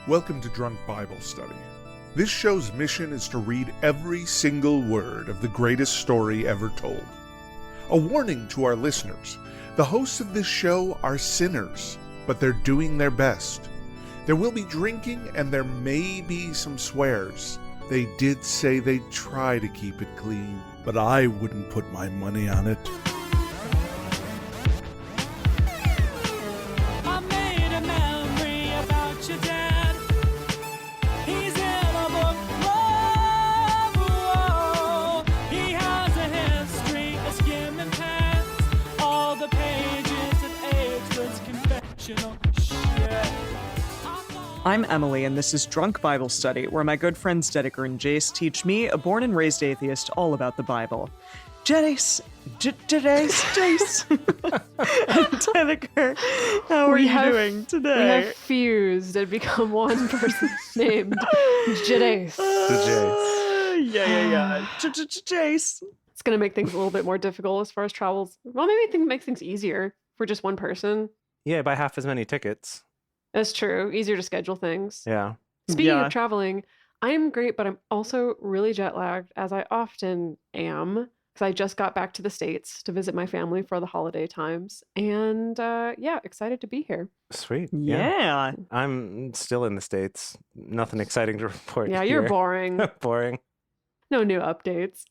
Welcome to Drunk Bible Study. This show's mission is to read every single word of the greatest story ever told. A warning to our listeners, the hosts of this show are sinners, but they're doing their best. There will be drinking and there may be some swears. They did say they'd try to keep it clean, but I wouldn't put my money on it. I'm Emily, and this is Drunk Bible Study, where my good friends Dedeker and Jace teach me, a born and raised atheist, all about the Bible. Jace, Dedeker, how are you doing today? We have fused and become one person named Jace. Jace. It's going to make things a little bit more difficult as far as travels. Well, maybe make things easier for just one person. Yeah, buy half as many tickets. That's true. Easier to schedule things. Yeah. Speaking of traveling, I am great, but I'm also really jet lagged, as I often am, because I just got back to the States to visit my family for the holiday times. And excited to be here. Sweet. Yeah. I'm still in the States. Nothing exciting to report. Yeah, here. you're boring. Boring. No new updates.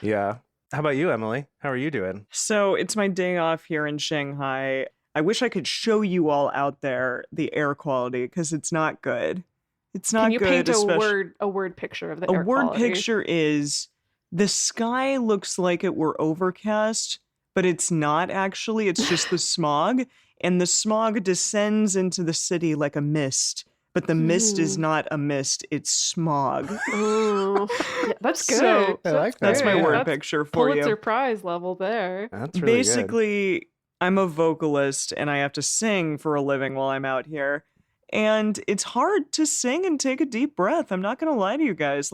Yeah. How about you, Emily? How are you doing? So it's my day off here in Shanghai. I wish I could show you all out there the air quality because it's not good. It's not good. Can you paint a word picture of the air quality? A word picture is the sky looks like it were overcast, but it's not actually. It's just the smog. And the smog descends into the city like a mist. But the mist is not a mist. It's smog. Oh, yeah, that's good. So, I like that. That's my word picture for you. Pulitzer Prize level there. That's really Basically, I'm a vocalist and I have to sing for a living while I'm out here. And it's hard to sing and take a deep breath. I'm not going to lie to you guys.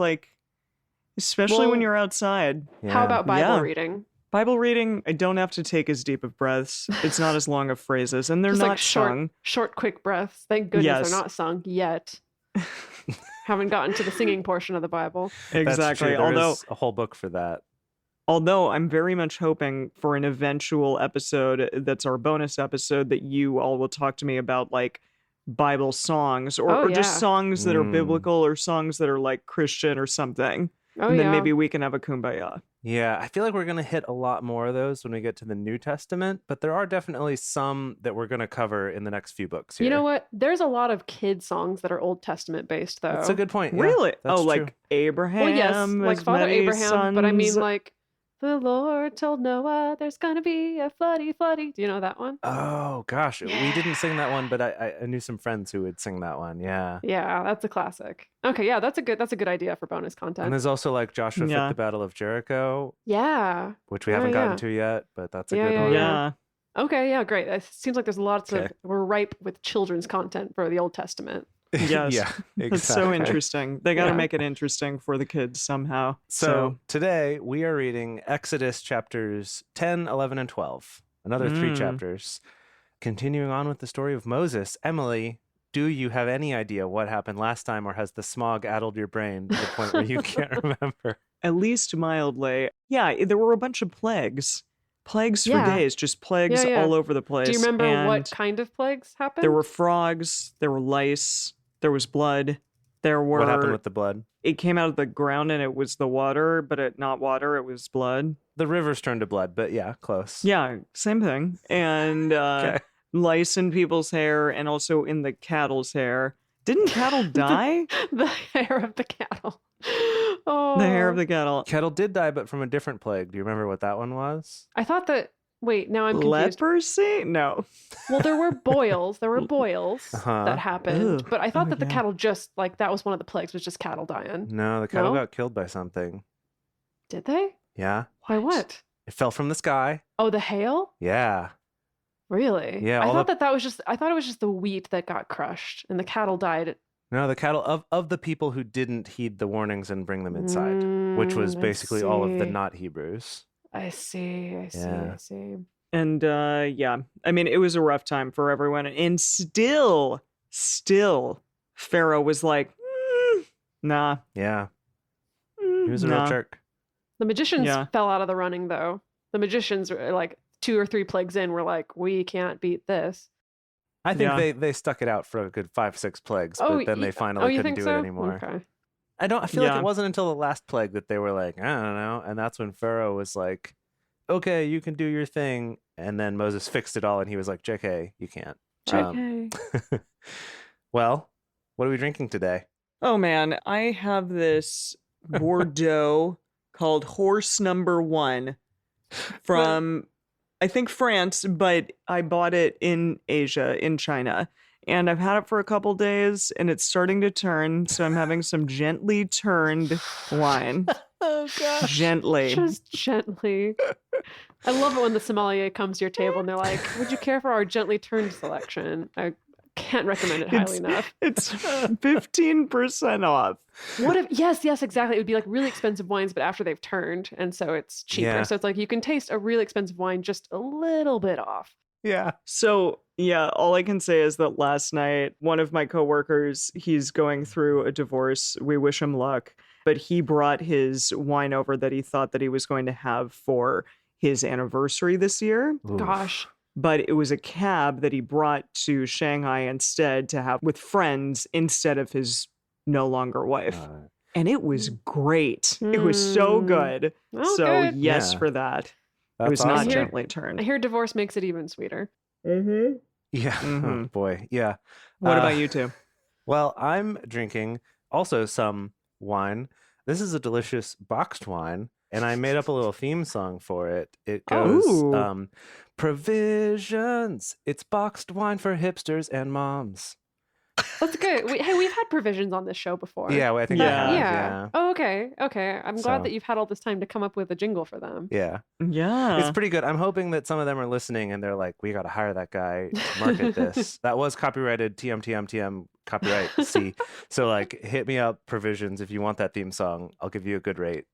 Especially when you're outside. Yeah. How about Bible reading? Bible reading, I don't have to take as deep of breaths. It's not as long of phrases, and they're Just not sung. Short, quick breaths. Thank goodness they're not sung yet. Haven't gotten to the singing portion of the Bible. Exactly. That's true. Although is a whole book for that. Although I'm very much hoping for an eventual episode that's our bonus episode that you all will talk to me about Bible songs or just songs that are biblical or songs that are Christian or something. And then maybe we can have a kumbaya. Yeah, I feel like we're going to hit a lot more of those when we get to the New Testament, but there are definitely some that we're going to cover in the next few books here. You know what? There's a lot of kid songs that are Old Testament based, though. That's a good point. Yeah, really? That's true. Abraham? Well, yes, like Father Abraham, sons. but I mean the Lord told Noah there's going to be a floody. Do you know that one? Oh, gosh. Yeah. We didn't sing that one, but I knew some friends who would sing that one. Yeah. Yeah, that's a classic. Okay, yeah, that's a good idea for bonus content. And there's also Joshua fought the Battle of Jericho. Yeah. Which we haven't gotten to yet, but that's a good one. Yeah. Okay, yeah, great. It seems like there's lots of, we're ripe with children's content for the Old Testament. Yes. Yeah, exactly. It's so interesting. They got to make it interesting for the kids somehow. So today we are reading Exodus chapters 10, 11, and 12. Another 3 chapters. Continuing on with the story of Moses. Emily, do you have any idea what happened last time, or has the smog addled your brain to the point where you can't remember? At least mildly. Yeah, there were a bunch of plagues. Plagues for days, just plagues all over the place. Do you remember what kind of plagues happened? There were frogs, there were lice, there was blood. What happened with the blood? It came out of the ground and it was the water, but not water, it was blood. The rivers turned to blood, but yeah, close. Yeah, same thing. And lice in people's hair and also in the cattle's hair. Didn't cattle die? The hair of the cattle. Oh. The hair of the cattle. Cattle did die, but from a different plague. Do you remember what that one was? I thought that... Wait, now I'm confused. Leprosy? No. Well, there were boils. That happened. But I thought that the cattle just, that was one of the plagues, was just cattle dying. No, the cattle got killed by something. Did they? Yeah. By what? It fell from the sky. Oh, the hail? Yeah. Really? Yeah. I thought it was just the wheat that got crushed and the cattle died. No, the cattle of the people who didn't heed the warnings and bring them inside, which was basically all of the not Hebrews. I see. And I mean, it was a rough time for everyone, and still Pharaoh was like, nah. Yeah. He was a real jerk. The magicians fell out of the running, though. The magicians were like 2 or 3 plagues in were like, we can't beat this. I think they stuck it out for a good 5-6 plagues, but then they finally couldn't do it anymore. Okay. I feel like it wasn't until the last plague that they were like, I don't know. And that's when Pharaoh was like, okay, you can do your thing. And then Moses fixed it all and he was like, JK, you can't. JK. Well, what are we drinking today? Oh man, I have this Bordeaux called Horse Number 1 from, I think, France, but I bought it in Asia, in China. And I've had it for a couple days and it's starting to turn. So I'm having some gently turned wine. Oh, gosh. Gently. Just gently. I love it when the sommelier comes to your table and they're like, would you care for our gently turned selection? I can't recommend it highly enough. It's 15% off. What if, yes, exactly. It would be like really expensive wines, but after they've turned. And so it's cheaper. Yeah. So it's like you can taste a really expensive wine just a little bit off. Yeah. So, yeah, all I can say is that last night, one of my coworkers, he's going through a divorce. We wish him luck. But he brought his wine over that he thought that he was going to have for his anniversary this year. Oof. Gosh. But it was a cab that he brought to Shanghai instead to have with friends instead of his no longer wife. And it was great. It was so good. Oh, so good. yes, Yeah. for that. That's It was awesome. not gently turned. I hear divorce makes it even sweeter. Mm-hmm. Yeah. Mhm. Oh, boy. Yeah. What about you two? Well, I'm drinking also some wine. This is a delicious boxed wine, and I made up a little theme song for it. It goes, Ooh. Provisions. It's boxed wine for hipsters and moms. That's good. We've had provisions on this show before. Yeah, I think Yeah. we have. Yeah. Yeah. Oh, okay. I'm glad So- that you've had all this time to come up with a jingle for them. Yeah. Yeah. It's pretty good. I'm hoping that some of them are listening and they're like, we got to hire that guy to market this. That was copyrighted TM copyright C. So like hit me up, Provisions, if you want that theme song. I'll give you a good rate.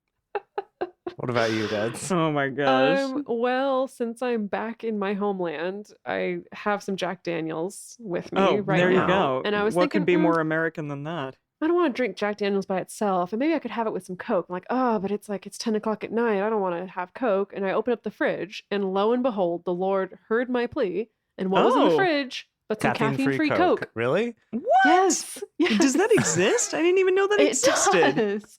What about you, Dads? Oh my gosh. Well, since I'm back in my homeland, I have some Jack Daniels with me Oh, right there now. you go. And I was what thinking, could be more American than that? I don't want to drink Jack Daniels by itself, and maybe I could have it with some Coke. I'm like, oh, but it's 10 o'clock at night. I don't want to have Coke. And I open up the fridge, and lo and behold, the Lord heard my plea. And what was in the Oh. fridge but some caffeine-free Coke. Coke? Really? What? Yes. Does that exist? I didn't even know that It existed. does.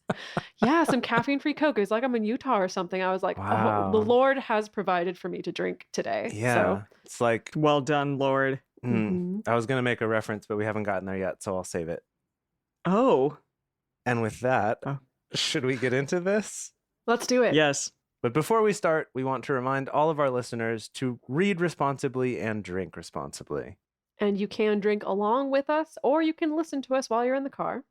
Yeah, some caffeine-free Coke. It was like I'm in Utah or something. I was like, Wow. oh, the Lord has provided for me to drink today. Yeah. So, It's like, Well done, Lord. I was going to make a reference, but we haven't gotten there yet, so I'll save it. Oh, And with that, Oh. should we get into this? let's do it. yes. But before we start, we want to remind all of our listeners to read responsibly and drink responsibly. And you can drink along with us, or you can listen to us while you're in the car.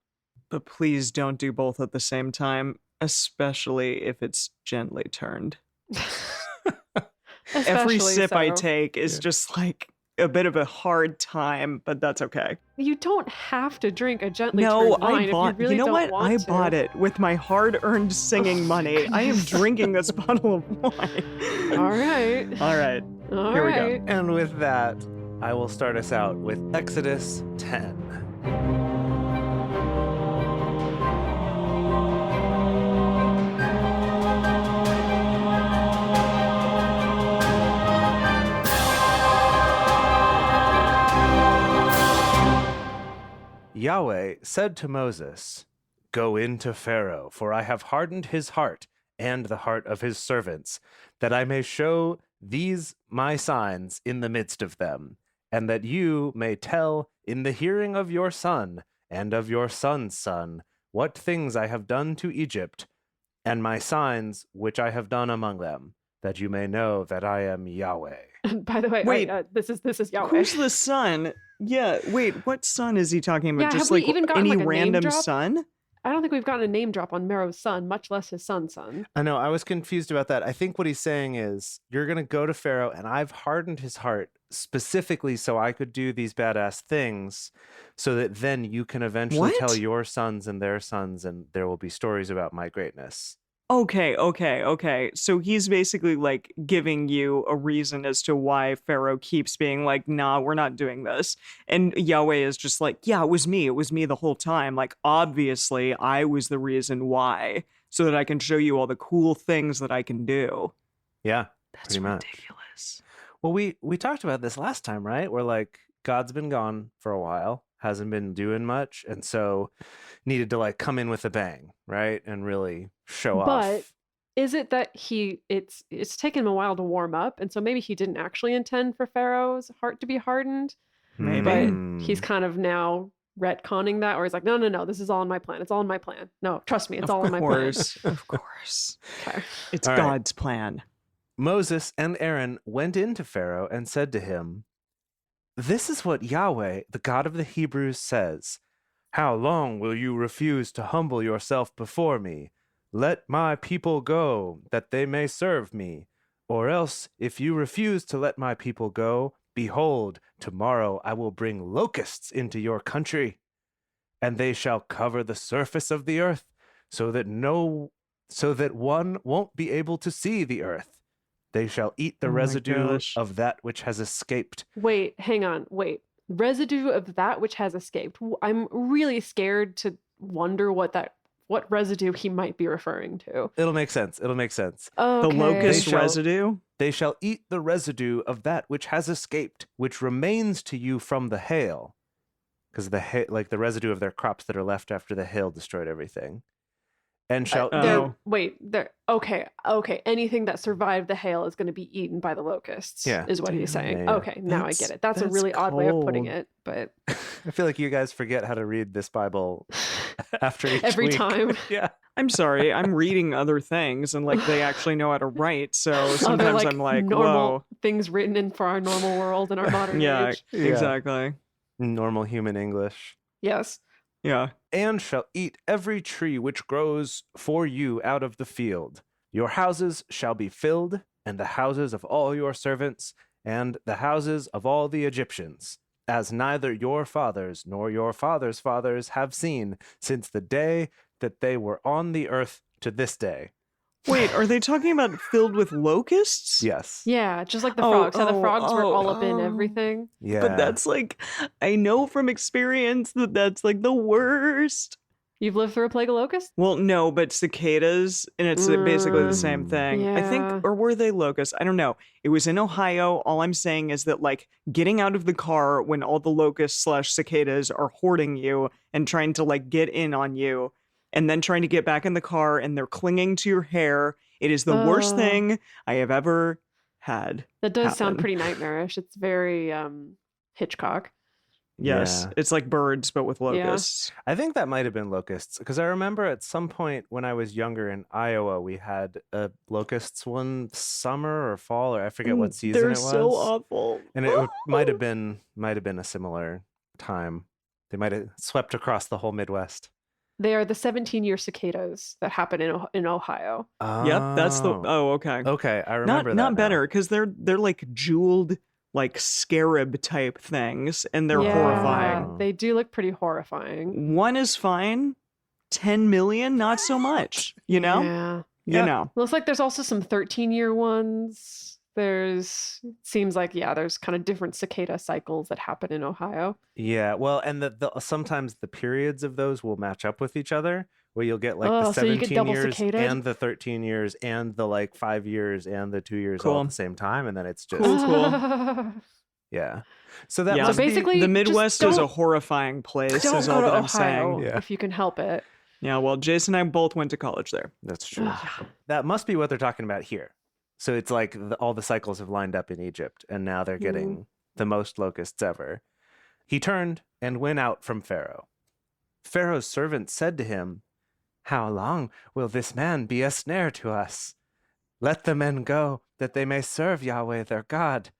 But please don't do both at the same time, especially if it's gently turned. Every Especially sip I so. take is just like a bit of a hard time, but that's okay. You don't have to drink a gently No, turned wine I bought. if you really know don't what? want I to. bought it with my hard-earned singing money. I am drinking this bottle of wine. All right. All right. All Here we go. right. And with that, I will start us out with Exodus 10. Yahweh said to Moses, Go in to Pharaoh, for I have hardened his heart and the heart of his servants, that I may show these my signs in the midst of them, and that you may tell in the hearing of your son and of your son's son what things I have done to Egypt, and my signs which I have done among them, that you may know that I am Yahweh. By the way, Wait. this is Yahweh. Who's the son? Yeah, wait, what son is he talking about? Yeah, Just have we like even gotten, any like, a name random drop? son? I don't think we've gotten a name drop on Mero's son, much less his son's son. I know, I was confused about that. I think what he's saying is, you're going to go to Pharaoh, and I've hardened his heart specifically so I could do these badass things, so that then you can eventually What? tell your sons and their sons, and there will be stories about my greatness. Okay. So he's basically like giving you a reason as to why Pharaoh keeps being like, nah, we're not doing this. And Yahweh is just like, yeah, it was me. It was me the whole time. Like, obviously, I was the reason why, so that I can show you all the cool things that I can do. Yeah, That's pretty ridiculous. Well, we talked about this last time, right? Where like God's been gone for a while, hasn't been doing much, and so needed to like come in with a bang, right? And really show off. But is it that it's taken him a while to warm up, and so maybe he didn't actually intend for Pharaoh's heart to be hardened? Maybe. But he's kind of now retconning that, or he's like, no, this is all in my plan. It's all in my plan. No, trust me, it's all in my plan. Of course. Okay. It's All right. God's plan. Moses and Aaron went in to Pharaoh and said to him, "This is what Yahweh, the God of the Hebrews, says. How long will you refuse to humble yourself before me? Let my people go, that they may serve me. Or else, if you refuse to let my people go, behold, tomorrow I will bring locusts into your country, and they shall cover the surface of the earth, so that one won't be able to see the earth. They shall eat the residue of that which has escaped." Wait, hang on. Wait. Residue of that which has escaped. I'm really scared to wonder what residue he might be referring to. It'll make sense. Okay. The locust residue? They shall eat the residue of that which has escaped, which remains to you from the hail. Because like the residue of their crops that are left after the hail destroyed everything. And shall okay. Anything that survived the hail is going to be eaten by the locusts. Yeah. Is what he's saying. Yeah. Okay, now I get it. That's a really odd way of putting it, but I feel like you guys forget how to read this Bible after each every week. time. Yeah. I'm sorry, I'm reading other things and like they actually know how to write. So sometimes like I'm like, normal whoa. things written in for our normal world in our modern age. Exactly. Normal human English. Yes. Yeah. "And shall eat every tree which grows for you out of the field. Your houses shall be filled, and the houses of all your servants, and the houses of all the Egyptians, as neither your fathers nor your fathers' fathers have seen since the day that they were on the earth to this day." Wait, are they talking about filled with locusts? Yes. Yeah, just like the frogs. How the frogs were all up in oh. everything. Yeah. But that's like, I know from experience that that's like the worst. You've lived through a plague of locusts? Well, no, but cicadas, and it's basically the same thing. I Yeah. think, or were they locusts? I don't know. It was in Ohio. All I'm saying is that, like, getting out of the car when all the locusts / cicadas are hoarding you and trying to, like, get in on you, and then trying to get back in the car and they're clinging to your hair. It is the worst thing I have ever had. That does sound happen. pretty nightmarish. It's very Hitchcock. Yes, Yeah. it's like birds, but with locusts. I think that might have been locusts, because I remember at some point when I was younger in Iowa, we had locusts one summer or fall, or I forget what season They're it was. so awful. And it might have been a similar time. They might have swept across the whole Midwest. They are the 17-year cicadas that happen in Ohio. Yep, that's the. Oh, okay. Okay, I remember that. Not now. better, because they're like jeweled, like scarab type things, and they're Yeah, horrifying. They do look pretty horrifying. One is fine. 10 million, not so much. You know. Yeah. You know. Looks like there's also some 13-year ones. Seems like, there's kind of different cicada cycles that happen in Ohio. Yeah, well, and sometimes the periods of those will match up with each other, where you'll get like the so you get 17 double years cicadaed? and the 13 years and the like 5 years and the 2 years all Cool. at the same time, and then it's just Cool. yeah. So that Yeah. must So basically, the just Midwest is a don't- horrifying place. Don't Is go all to that I'm Ohio saying. Yeah. if you can help it. Yeah. Well, Jason and I both went to college there. That's true. Ugh. That must be what they're talking about here. So it's like all the cycles have lined up in Egypt, and now they're getting the most locusts ever. He turned and went out from Pharaoh. Pharaoh's servant said to him, "How long will this man be a snare to us? Let the men go, that they may serve Yahweh their God.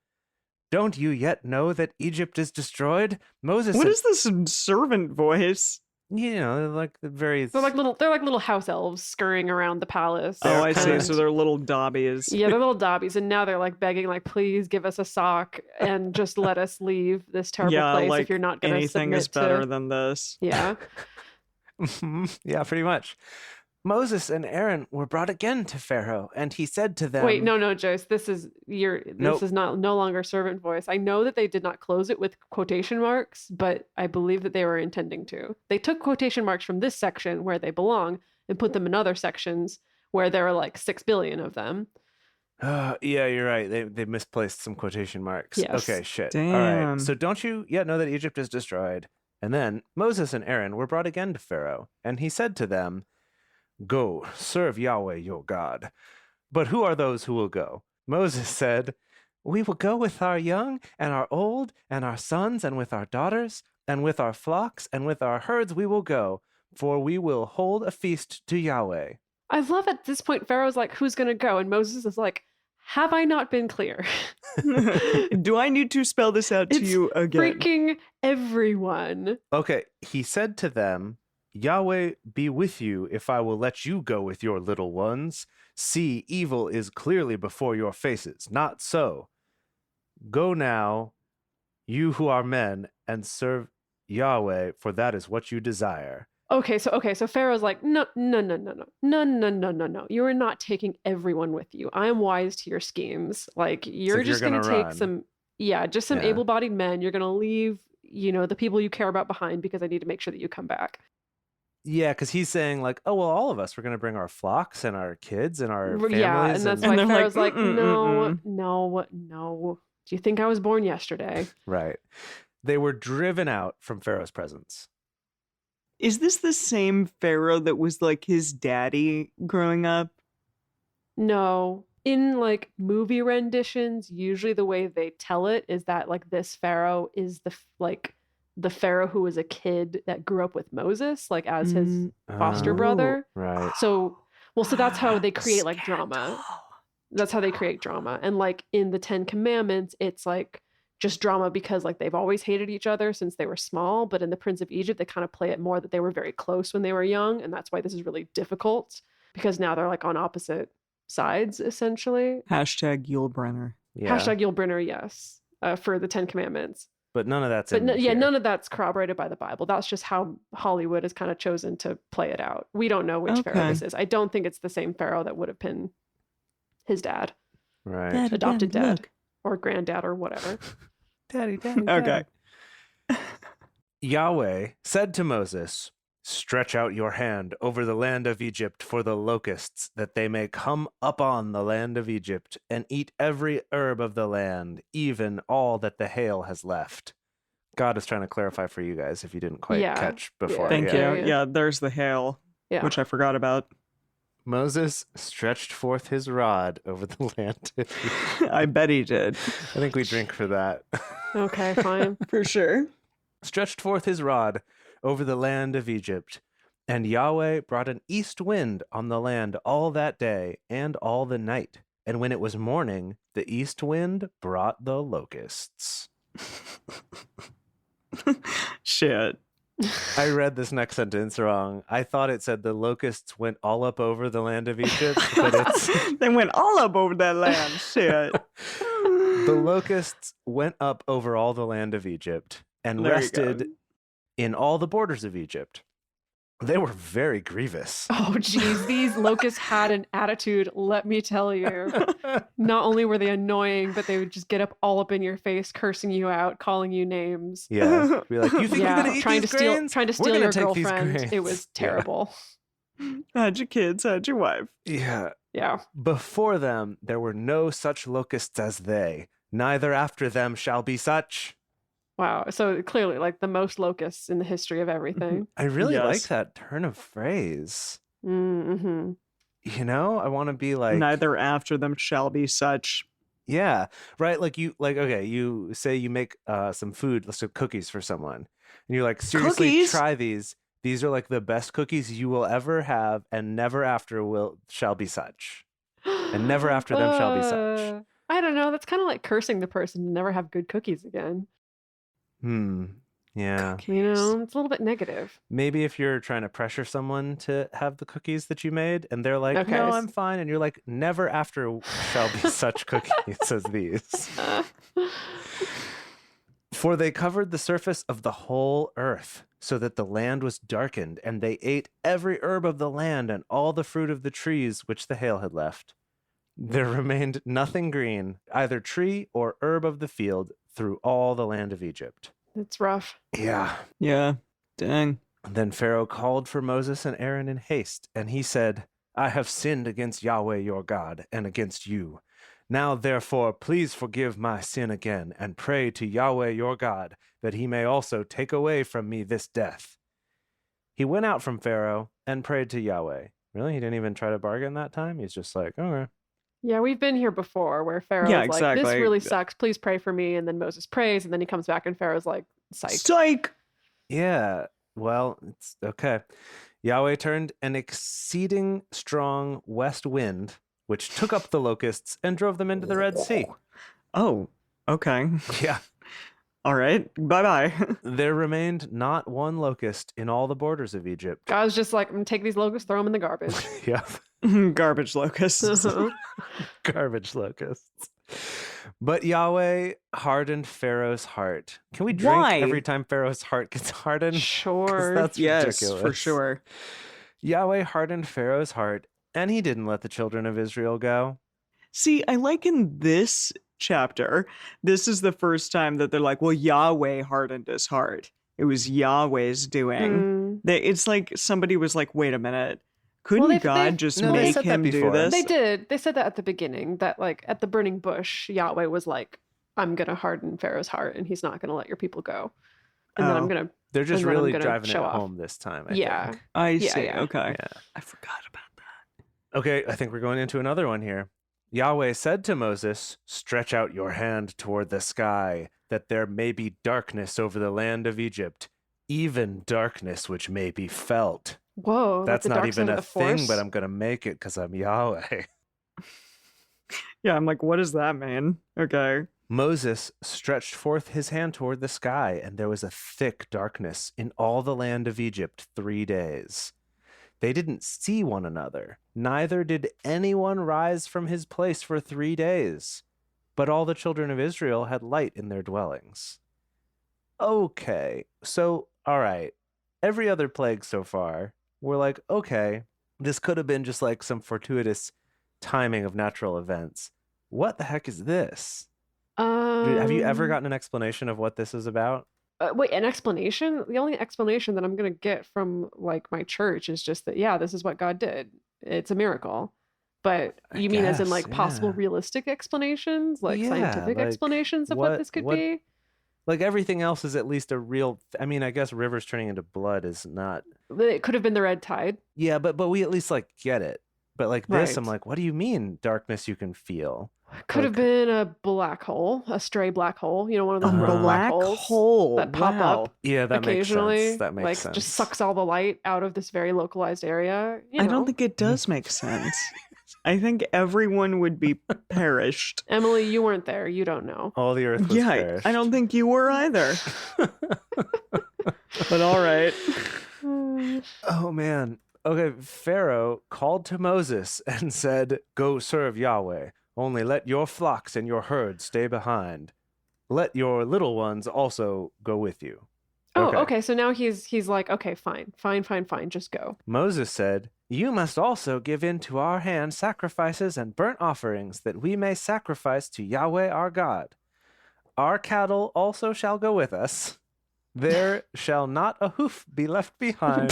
Don't you yet know that Egypt is destroyed?" Moses What said, is this servant voice? you know, they're like very... They're like little house elves scurrying around the palace. Oh, I see. Kinda- So they're little dobbies. Yeah, they're little dobbies, and now they're like begging, like, please give us a sock and just let us leave this terrible Yeah, place like if you're not going to anything submit is better to. than this. Yeah. yeah, pretty much. Moses and Aaron were brought again to Pharaoh, and he said to them... Wait, no, Joyce. This is no longer servant voice. I know that they did not close it with quotation marks, but I believe that they were intending to. They took quotation marks from this section where they belong and put them in other sections where there are like 6 billion of them. Yeah, you're right. They misplaced some quotation marks. Yes. Okay, shit. Damn. All right. So don't you yet know that Egypt is destroyed? And then Moses and Aaron were brought again to Pharaoh, and he said to them, "Go, serve Yahweh your God." But who are those who will go? Moses said, "We will go with our young and our old and our sons and with our daughters and with our flocks and with our herds we will go, for we will hold a feast to Yahweh." I love at this point, Pharaoh's like, who's going to go? And Moses is like, have I not been clear? Do I need to spell this out to you again? Freaking everyone. Okay, he said to them, "Yahweh be with you if I will let you go with your little ones. See, evil is clearly before your faces. Not so. Go now, you who are men, and serve Yahweh, for that is what you desire." Okay, so Pharaoh's like, no. You are not taking everyone with you. I am wise to your schemes. Like, you're just going to take some able-bodied men. You're going to leave, the people you care about behind because I need to make sure that you come back. Yeah, because he's saying like, oh, well, all of us, we're going to bring our flocks and our kids and our families. Yeah, and that's why they're Pharaoh's like, no. Do you think I was born yesterday? Right. They were driven out from Pharaoh's presence. Is this the same Pharaoh that was like his daddy growing up? No. In like movie renditions, usually the way they tell it is that like this Pharaoh is the Pharaoh who was a kid that grew up with Moses, like as his foster brother. Right. So that's how they create like drama. That's how they create drama. And like in the 10 Commandments, it's like just drama because like they've always hated each other since they were small. But in the Prince of Egypt, they kind of play it more that they were very close when they were young. And that's why this is really difficult because now they're like on opposite sides, essentially. Hashtag Yulebrenner. Yeah. Hashtag Yulebrenner, yes, for the 10 Commandments. But none of that's none of that's corroborated by the Bible. That's just how Hollywood has kind of chosen to play it out. We don't know which Pharaoh this is. I don't think it's the same Pharaoh that would have been his dad. Right. Adopted dad or granddad or whatever. Daddy. Okay. Yahweh said to Moses, "Stretch out your hand over the land of Egypt for the locusts, that they may come upon the land of Egypt and eat every herb of the land, even all that the hail has left." God is trying to clarify for you guys if you didn't quite catch before. Thank you. Yeah, there's the hail, which I forgot about. Moses stretched forth his rod over the land. I bet he did. I think we drink for that. Okay, fine. For sure. Stretched forth his rod over the land of Egypt, and Yahweh brought an east wind on the land all that day and all the night. And when it was morning, the east wind brought the locusts. Shit. I read this next sentence wrong. I thought it said the locusts went all up over the land of Egypt, but it's... They went all up over that land. Shit. The locusts went up over all the land of Egypt and rested in all the borders of Egypt. They were very grievous. Oh, geez. These locusts had an attitude, let me tell you. Not only were they annoying, but they would just get up all up in your face, cursing you out, calling you names. Yeah. Be like, you think you're going to eat these grains? Trying to steal your girlfriend. It was terrible. How'd your kids? How'd your wife? Yeah. Yeah. Before them, there were no such locusts as they. Neither after them shall be such. Wow. So clearly, like the most locusts in the history of everything. I really like that turn of phrase. Mm-hmm. You know, I want to be like... Neither after them shall be such. Yeah. Right? Okay, you say you make some food, some cookies for someone. And you're like, seriously, cookies? Try these. These are like the best cookies you will ever have, and never after shall be such. And never after them shall be such. I don't know. That's kind of like cursing the person to never have good cookies again. Yeah. You know, it's a little bit negative. Maybe if you're trying to pressure someone to have the cookies that you made and they're like, no, I'm fine. And you're like, never after shall be such cookies as these. For they covered the surface of the whole earth, so that the land was darkened, and they ate every herb of the land and all the fruit of the trees which the hail had left. There remained nothing green, either tree or herb of the field, through all the land of Egypt. It's rough. Yeah. Yeah. Dang. Then Pharaoh called for Moses and Aaron in haste, and he said, I have sinned against Yahweh your God and against you. Now, therefore, please forgive my sin again, and pray to Yahweh your God, that he may also take away from me this death. He went out from Pharaoh and prayed to Yahweh. Really? He didn't even try to bargain that time? He's just like, okay. Yeah, we've been here before where Pharaoh's like, this really sucks. Please pray for me. And then Moses prays, and then he comes back and Pharaoh's like, psych. Yeah, well, it's okay. Yahweh turned an exceeding strong west wind, which took up the locusts and drove them into the Red Sea. Oh, okay. Yeah. All right. Bye-bye. There remained not one locust in all the borders of Egypt. God's just like, I'm going to take these locusts, throw them in the garbage. Yeah. Garbage locusts. Garbage locusts. But Yahweh hardened Pharaoh's heart. Can we drink every time Pharaoh's heart gets hardened? Sure. That's ridiculous. Yes, for sure. Yahweh hardened Pharaoh's heart, and he didn't let the children of Israel go. See, I like in this chapter, this is the first time that they're like, well, Yahweh hardened his heart. It was Yahweh's doing. It's like somebody was like, wait a minute. Couldn't God just make him do this? They did. They said that at the beginning, that like at the burning bush, Yahweh was like, I'm going to harden Pharaoh's heart and he's not going to let your people go. And then I'm going to... They're just really driving it home this time, I think. I see. Yeah. Okay. Yeah. I forgot about that. Okay, I think we're going into another one here. Yahweh said to Moses, stretch out your hand toward the sky, that there may be darkness over the land of Egypt, even darkness which may be felt. Whoa, that's not even a thing, but I'm going to make it because I'm Yahweh. Yeah, I'm like, what does that mean? Okay. Moses stretched forth his hand toward the sky, and there was a thick darkness in all the land of Egypt 3 days. They didn't see one another, neither did anyone rise from his place for 3 days. But all the children of Israel had light in their dwellings. Okay, so, all right. Every other plague so far, we're like, okay, this could have been just like some fortuitous timing of natural events. What the heck is this? Have you ever gotten an explanation of what this is about? Wait, an explanation? The only explanation that I'm going to get from like my church is just that, yeah, this is what God did. It's a miracle. But you mean as in like possible realistic explanations, like scientific explanations of what this could be? Like everything else is at least a real... I mean, I guess rivers turning into blood is not... It could have been the red tide. Yeah, but we at least like get it. But like this, I'm like, what do you mean darkness you can feel? Could have been a black hole, a stray black hole. You know, one of those black holes that pop up. Yeah, that occasionally, makes sense. That makes like sense. Just sucks all the light out of this very localized area. I don't think it does make sense. I think everyone would be perished. Emily, you weren't there. You don't know. All the earth was perished. I don't think you were either. But all right. Oh, man. Okay, Pharaoh called to Moses and said, go serve Yahweh. Only let your flocks and your herds stay behind. Let your little ones also go with you. Oh, okay. So now he's like, okay, fine, just go. Moses said, you must also give into our hand sacrifices and burnt offerings, that we may sacrifice to Yahweh our God. Our cattle also shall go with us. There shall not a hoof be left behind.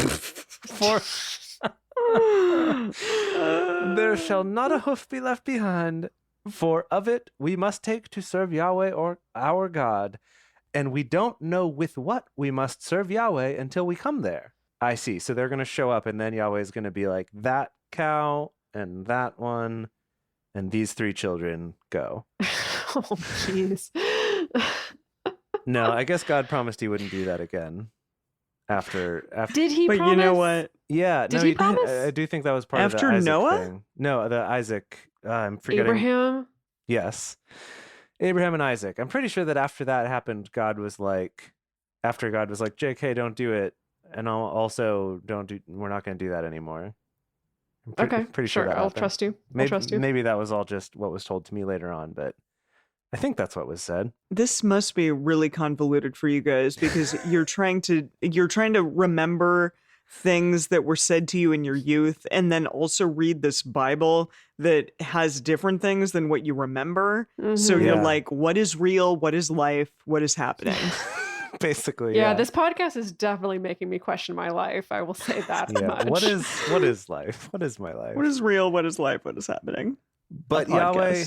There shall not a hoof be left behind, for of it we must take to serve Yahweh or our God, and we don't know with what we must serve Yahweh until we come there. I see. So they're going to show up, and then Yahweh is going to be like, that cow and that one and these 3 children go. Oh, jeez. No, I guess God promised he wouldn't do that again. After did he but promise? You know what? Yeah. Did he promise? I do think that was part after of the Isaac Noah thing. No, the Isaac. I'm forgetting. Abraham? Yes. Abraham and Isaac. I'm pretty sure that after that happened, God was like, JK, don't do it. And I'll also we're not going to do that anymore. Okay. Pretty sure that I'll happened. trust you. Maybe that was all just what was told to me later on, but I think that's what was said. This must be really convoluted for you guys because you're trying to remember things that were said to you in your youth and then also read this Bible that has different things than what you remember. So you're like, what is real? What is life? What is happening? Basically, yeah. This podcast is definitely making me question my life. I will say that much. What is life? What is my life? What is real? What is life? What is happening? But Yahweh,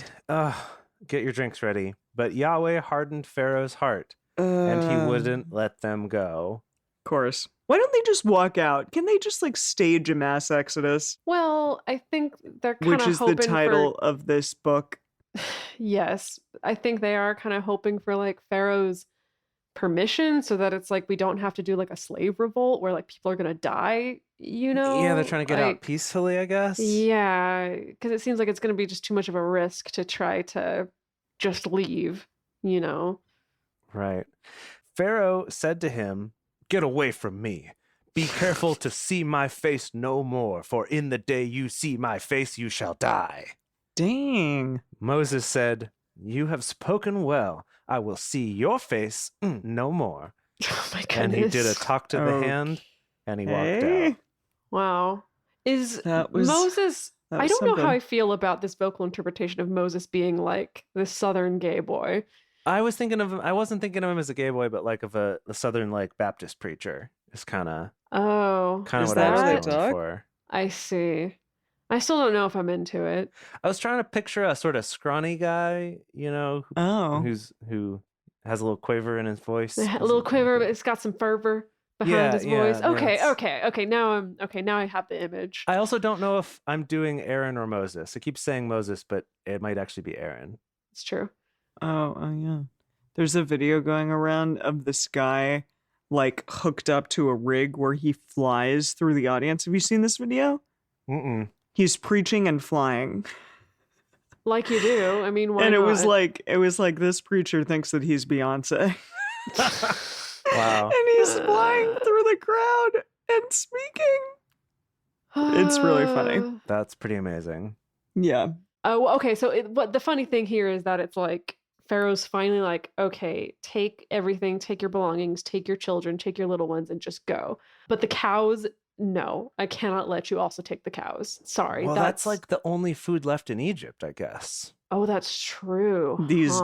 get your drinks ready. But Yahweh hardened Pharaoh's heart, and he wouldn't let them go. Of course. Why don't they just walk out? Can they just like stage a mass exodus? Well, I think they're kind of which is the title of this book. Yes, I think they are kind of hoping for like Pharaoh's permission so that it's like we don't have to do like a slave revolt where like people are gonna die, you know? Yeah, they're trying to get out peacefully, I guess. Yeah, because it seems like it's gonna be just too much of a risk to try to just leave, you know? Right. Pharaoh said to him, "Get away from me. Be careful to see my face no more, for in the day you see my face, you shall die." Dang. Moses said, "You have spoken well. I will see your face no more." Oh my goodness. And he did a talk to the hand, and he walked out. Wow. Moses... I don't know how I feel about this vocal interpretation of Moses being like this southern gay boy. I wasn't thinking of him as a gay boy, but like of a southern like Baptist preacher. It's kind of what I was going for. I see. I still don't know if I'm into it. I was trying to picture a sort of scrawny guy, you know, who has a little quaver in his voice. A little quiver, but it's got some fervor behind his voice. Okay. Now I have the image. I also don't know if I'm doing Aaron or Moses. I keep saying Moses, but it might actually be Aaron. It's true. Oh yeah. There's a video going around of this guy like hooked up to a rig where he flies through the audience. Have you seen this video? Mm-mm. He's preaching and flying. Like you do. I mean, why not? And it was like this preacher thinks that he's Beyonce. Wow. And he's flying through the crowd and speaking. It's really funny. That's pretty amazing. Yeah. Oh, okay. So what the funny thing here is that it's like Pharaoh's finally like, okay, take everything, take your belongings, take your children, take your little ones, and just go. But the cows, no, I cannot let you also take the cows. Sorry. Well, that's like the only food left in Egypt, I guess. Oh, that's true. These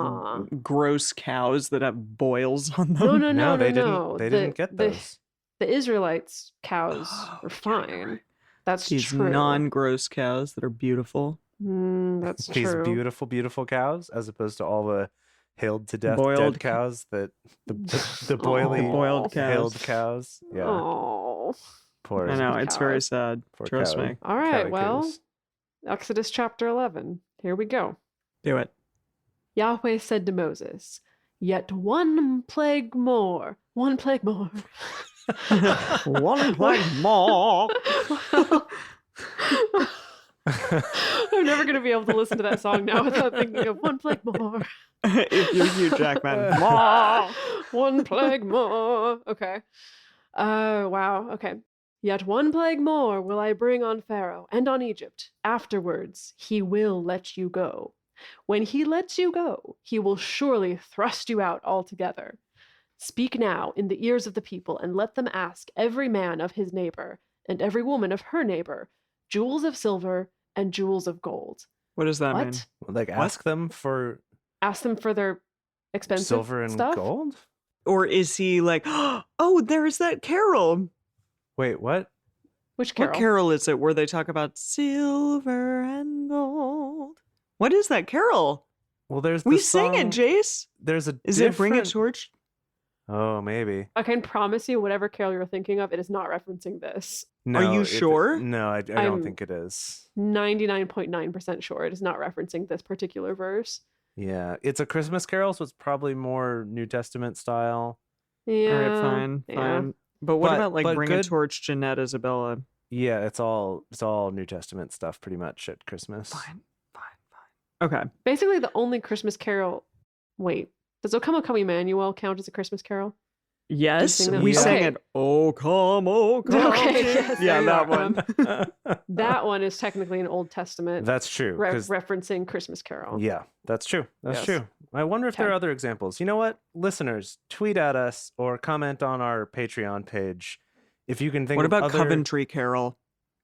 gross cows that have boils on them. No, they didn't get those. The Israelites' cows were fine. Right. That's These true. non-gross cows that are beautiful. That's true. These beautiful, beautiful cows, as opposed to all the hailed to death dead cows that the boiled cows. Hailed cows. Yeah. Oh. Poor. I know, it's very sad. Poor Trust cow. me. All right, well, Exodus chapter 11. Here we go. Do it. Yahweh said to Moses, "Yet one plague more. One plague more." One plague more. I'm never going to be able to listen to that song now without thinking of one plague more. If you're Hugh Jackman. More. One plague more. Okay. Wow. Okay. "Yet one plague more will I bring on Pharaoh and on Egypt. Afterwards, he will let you go. When he lets you go, he will surely thrust you out altogether. Speak now in the ears of the people, and let them ask every man of his neighbor, and every woman of her neighbor, jewels of silver and jewels of gold." What does that mean? Like ask them for their expensive silver and stuff? gold? Or is he like, oh, there's that carol. Wait, what? Which carol? What carol is it where they talk about silver and gold? What is that carol? Well, there's we sing it, Jace. There's a Is it Bring a Torch? Oh, maybe. I can promise you, whatever carol you're thinking of, it is not referencing this. No, are you sure? No, I don't think it is. 99.9% sure it is not referencing this particular verse. Yeah, it's a Christmas carol, so it's probably more New Testament style. Yeah. All right, fine. But what about like Bring a Torch, Jeanette, Isabella? Yeah, it's all New Testament stuff pretty much at Christmas. Fine. Okay. Basically, the only Christmas carol. Wait, does "O Come, O Come, Emmanuel" count as a Christmas carol? Yes, we sang it. Oh come, Okay, yes, yeah, that one. That one is technically an Old Testament. That's true. Referencing Christmas carol. Yeah, that's true. That's true. I wonder if there Okay. are other examples. You know what? Listeners, tweet at us or comment on our Patreon page. If you can think What of about other, Coventry Carol?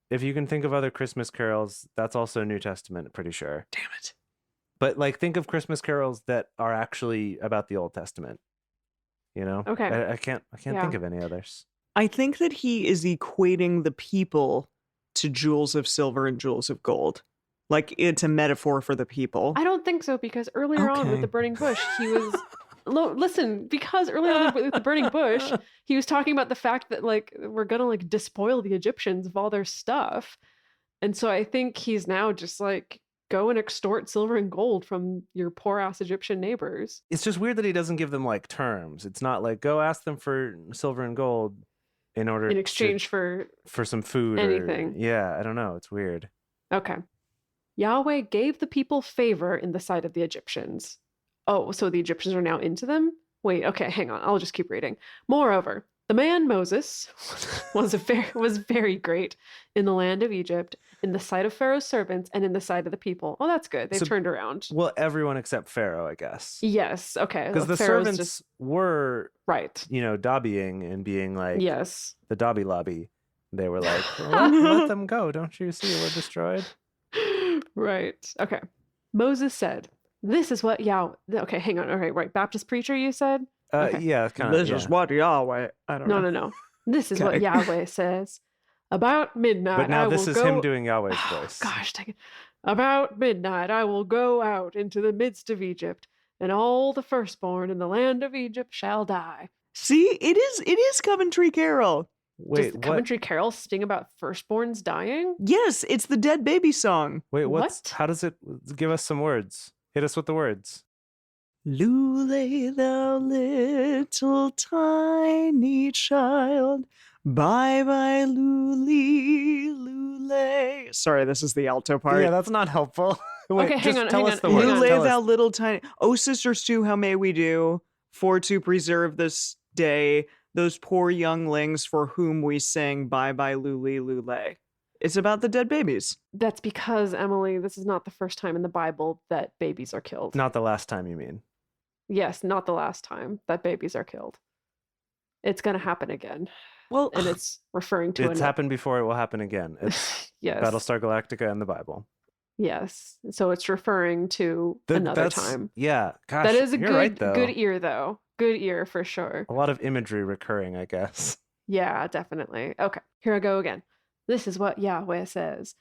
if you can think of other Christmas carols, that's also New Testament, pretty sure. Damn it. But like, think of Christmas carols that are actually about the Old Testament. You know? Okay. I can't Yeah. think of any others. I think that he is equating the people to jewels of silver and jewels of gold. Like, it's a metaphor for the people. I don't think so, because earlier on with Okay. the burning bush, he was listen, because earlier on with the burning bush, he was talking about the fact that like we're gonna like despoil the Egyptians of all their stuff. And so I think he's now just like, go and extort silver and gold from your poor ass Egyptian neighbors. It's just weird that he doesn't give them like terms. It's not like, go ask them for silver and gold in order In exchange for some food anything. Yeah, I don't know. It's weird. Okay. Yahweh gave the people favor in the sight of the Egyptians. Oh, so the Egyptians are now into them? Wait, okay, hang on. I'll just keep reading. Moreover, the man Moses was very great in the land of Egypt, in the sight of Pharaoh's servants, and in the sight of the people. Oh, that's good. They've turned around. Well, everyone except Pharaoh, I guess. Yes, okay. Because the Pharaoh's servants were, right. Dobbying and being like, yes, the Dobby lobby. They were like, let them go. Don't you see we're destroyed? Right. Okay. Moses said, this is what Yahweh... Okay, hang on. All right. Baptist preacher, you said? Okay. Yeah, kind of. This is what Yahweh... I don't know. No. This is what Yahweh says. About midnight, But now I this will is go... him doing Yahweh's voice. Gosh, dang it. About midnight, I will go out into the midst of Egypt, and all the firstborn in the land of Egypt shall die. See, it is Coventry Carol. Wait, Does the Coventry Carol sing about firstborns dying? Yes, it's the dead baby song. Wait, what? How does it... Give us some words. Hit us with the words. Lule, thou little tiny child, bye bye, lule. Sorry, this is the alto part. Yeah, that's not helpful. Wait, Okay, hang on, tell hang us on, the words. Lule, Tell thou us. little tiny. Oh, sisters too, how may we do for to preserve this day those poor younglings for whom we sing bye bye, lule. It's about the dead babies. That's because, Emily, this is not the first time in the Bible that babies are killed. Not the last time, you mean? Yes, not the last time that babies are killed. It's going to happen again. Well, And it's referring to It's happened before, it will happen again. It's yes. Battlestar Galactica and the Bible. Yes. So it's referring to another time. Yeah. Gosh, That is a you're good right, though. good ear, though. Good ear for sure. A lot of imagery recurring, I guess. Yeah, definitely. Okay, here I go again. This is what Yahweh says.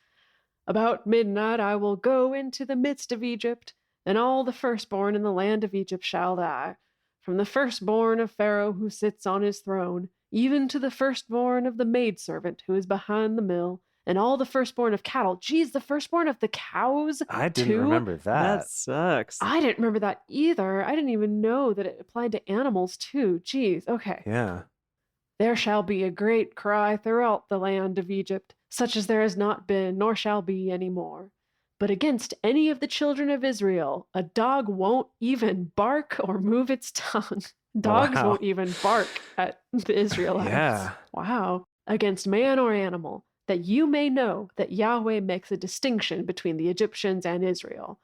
About midnight I will go into the midst of Egypt, and all the firstborn in the land of Egypt shall die. From the firstborn of Pharaoh who sits on his throne, even to the firstborn of the maidservant who is behind the mill, and all the firstborn of cattle. Geez, the firstborn of the cows, I didn't too? remember that. that sucks. I didn't remember that either. I didn't even know that it applied to animals, too. Geez, okay. Yeah. There shall be a great cry throughout the land of Egypt, such as there has not been, nor shall be any more. But against any of the children of Israel, a dog won't even bark or move its tongue. Dogs Wow. won't even bark at the Israelites. Yeah. Wow. Against man or animal, that you may know that Yahweh makes a distinction between the Egyptians and Israel.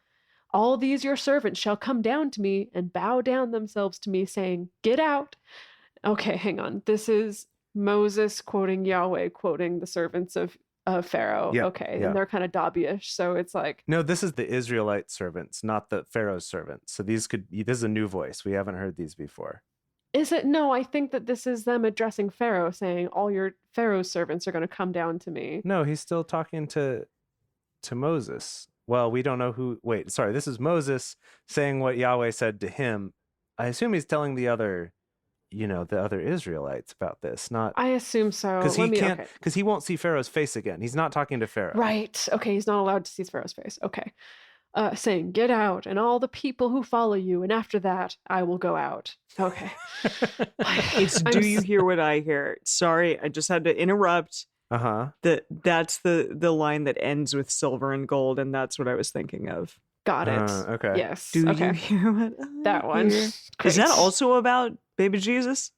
All these your servants shall come down to me and bow down themselves to me, saying, Get out. Okay, hang on. This is Moses quoting Yahweh, quoting the servants of Pharaoh. Yeah, Okay, yeah. and they're kind of Dobby-ish, so it's like, No, this is the Israelite servants, not the Pharaoh's servants. So this is a new voice. We haven't heard these before. is it? No, I think that this is them addressing Pharaoh, saying, all your Pharaoh's servants are going to come down to me. No, he's still talking to Moses. Well, we don't know who. Wait, sorry. This is Moses saying what Yahweh said to him. I assume he's telling the other Israelites about this, not I assume so. because he Let me- can't, okay. because he won't see Pharaoh's face again. He's not talking to Pharaoh. Right. Okay, he's not allowed to see Pharaoh's face. Okay. Saying, Get out, and all the people who follow you, and after that, I will go out. Okay. It's I'm do you hear what I hear? Sorry, I just had to interrupt. Uh-huh. That's the line that ends with silver and gold, and that's what I was thinking of. Got it. Okay. Yes. Do okay. you hear what I That one. hear? Is that Great. also about baby Jesus?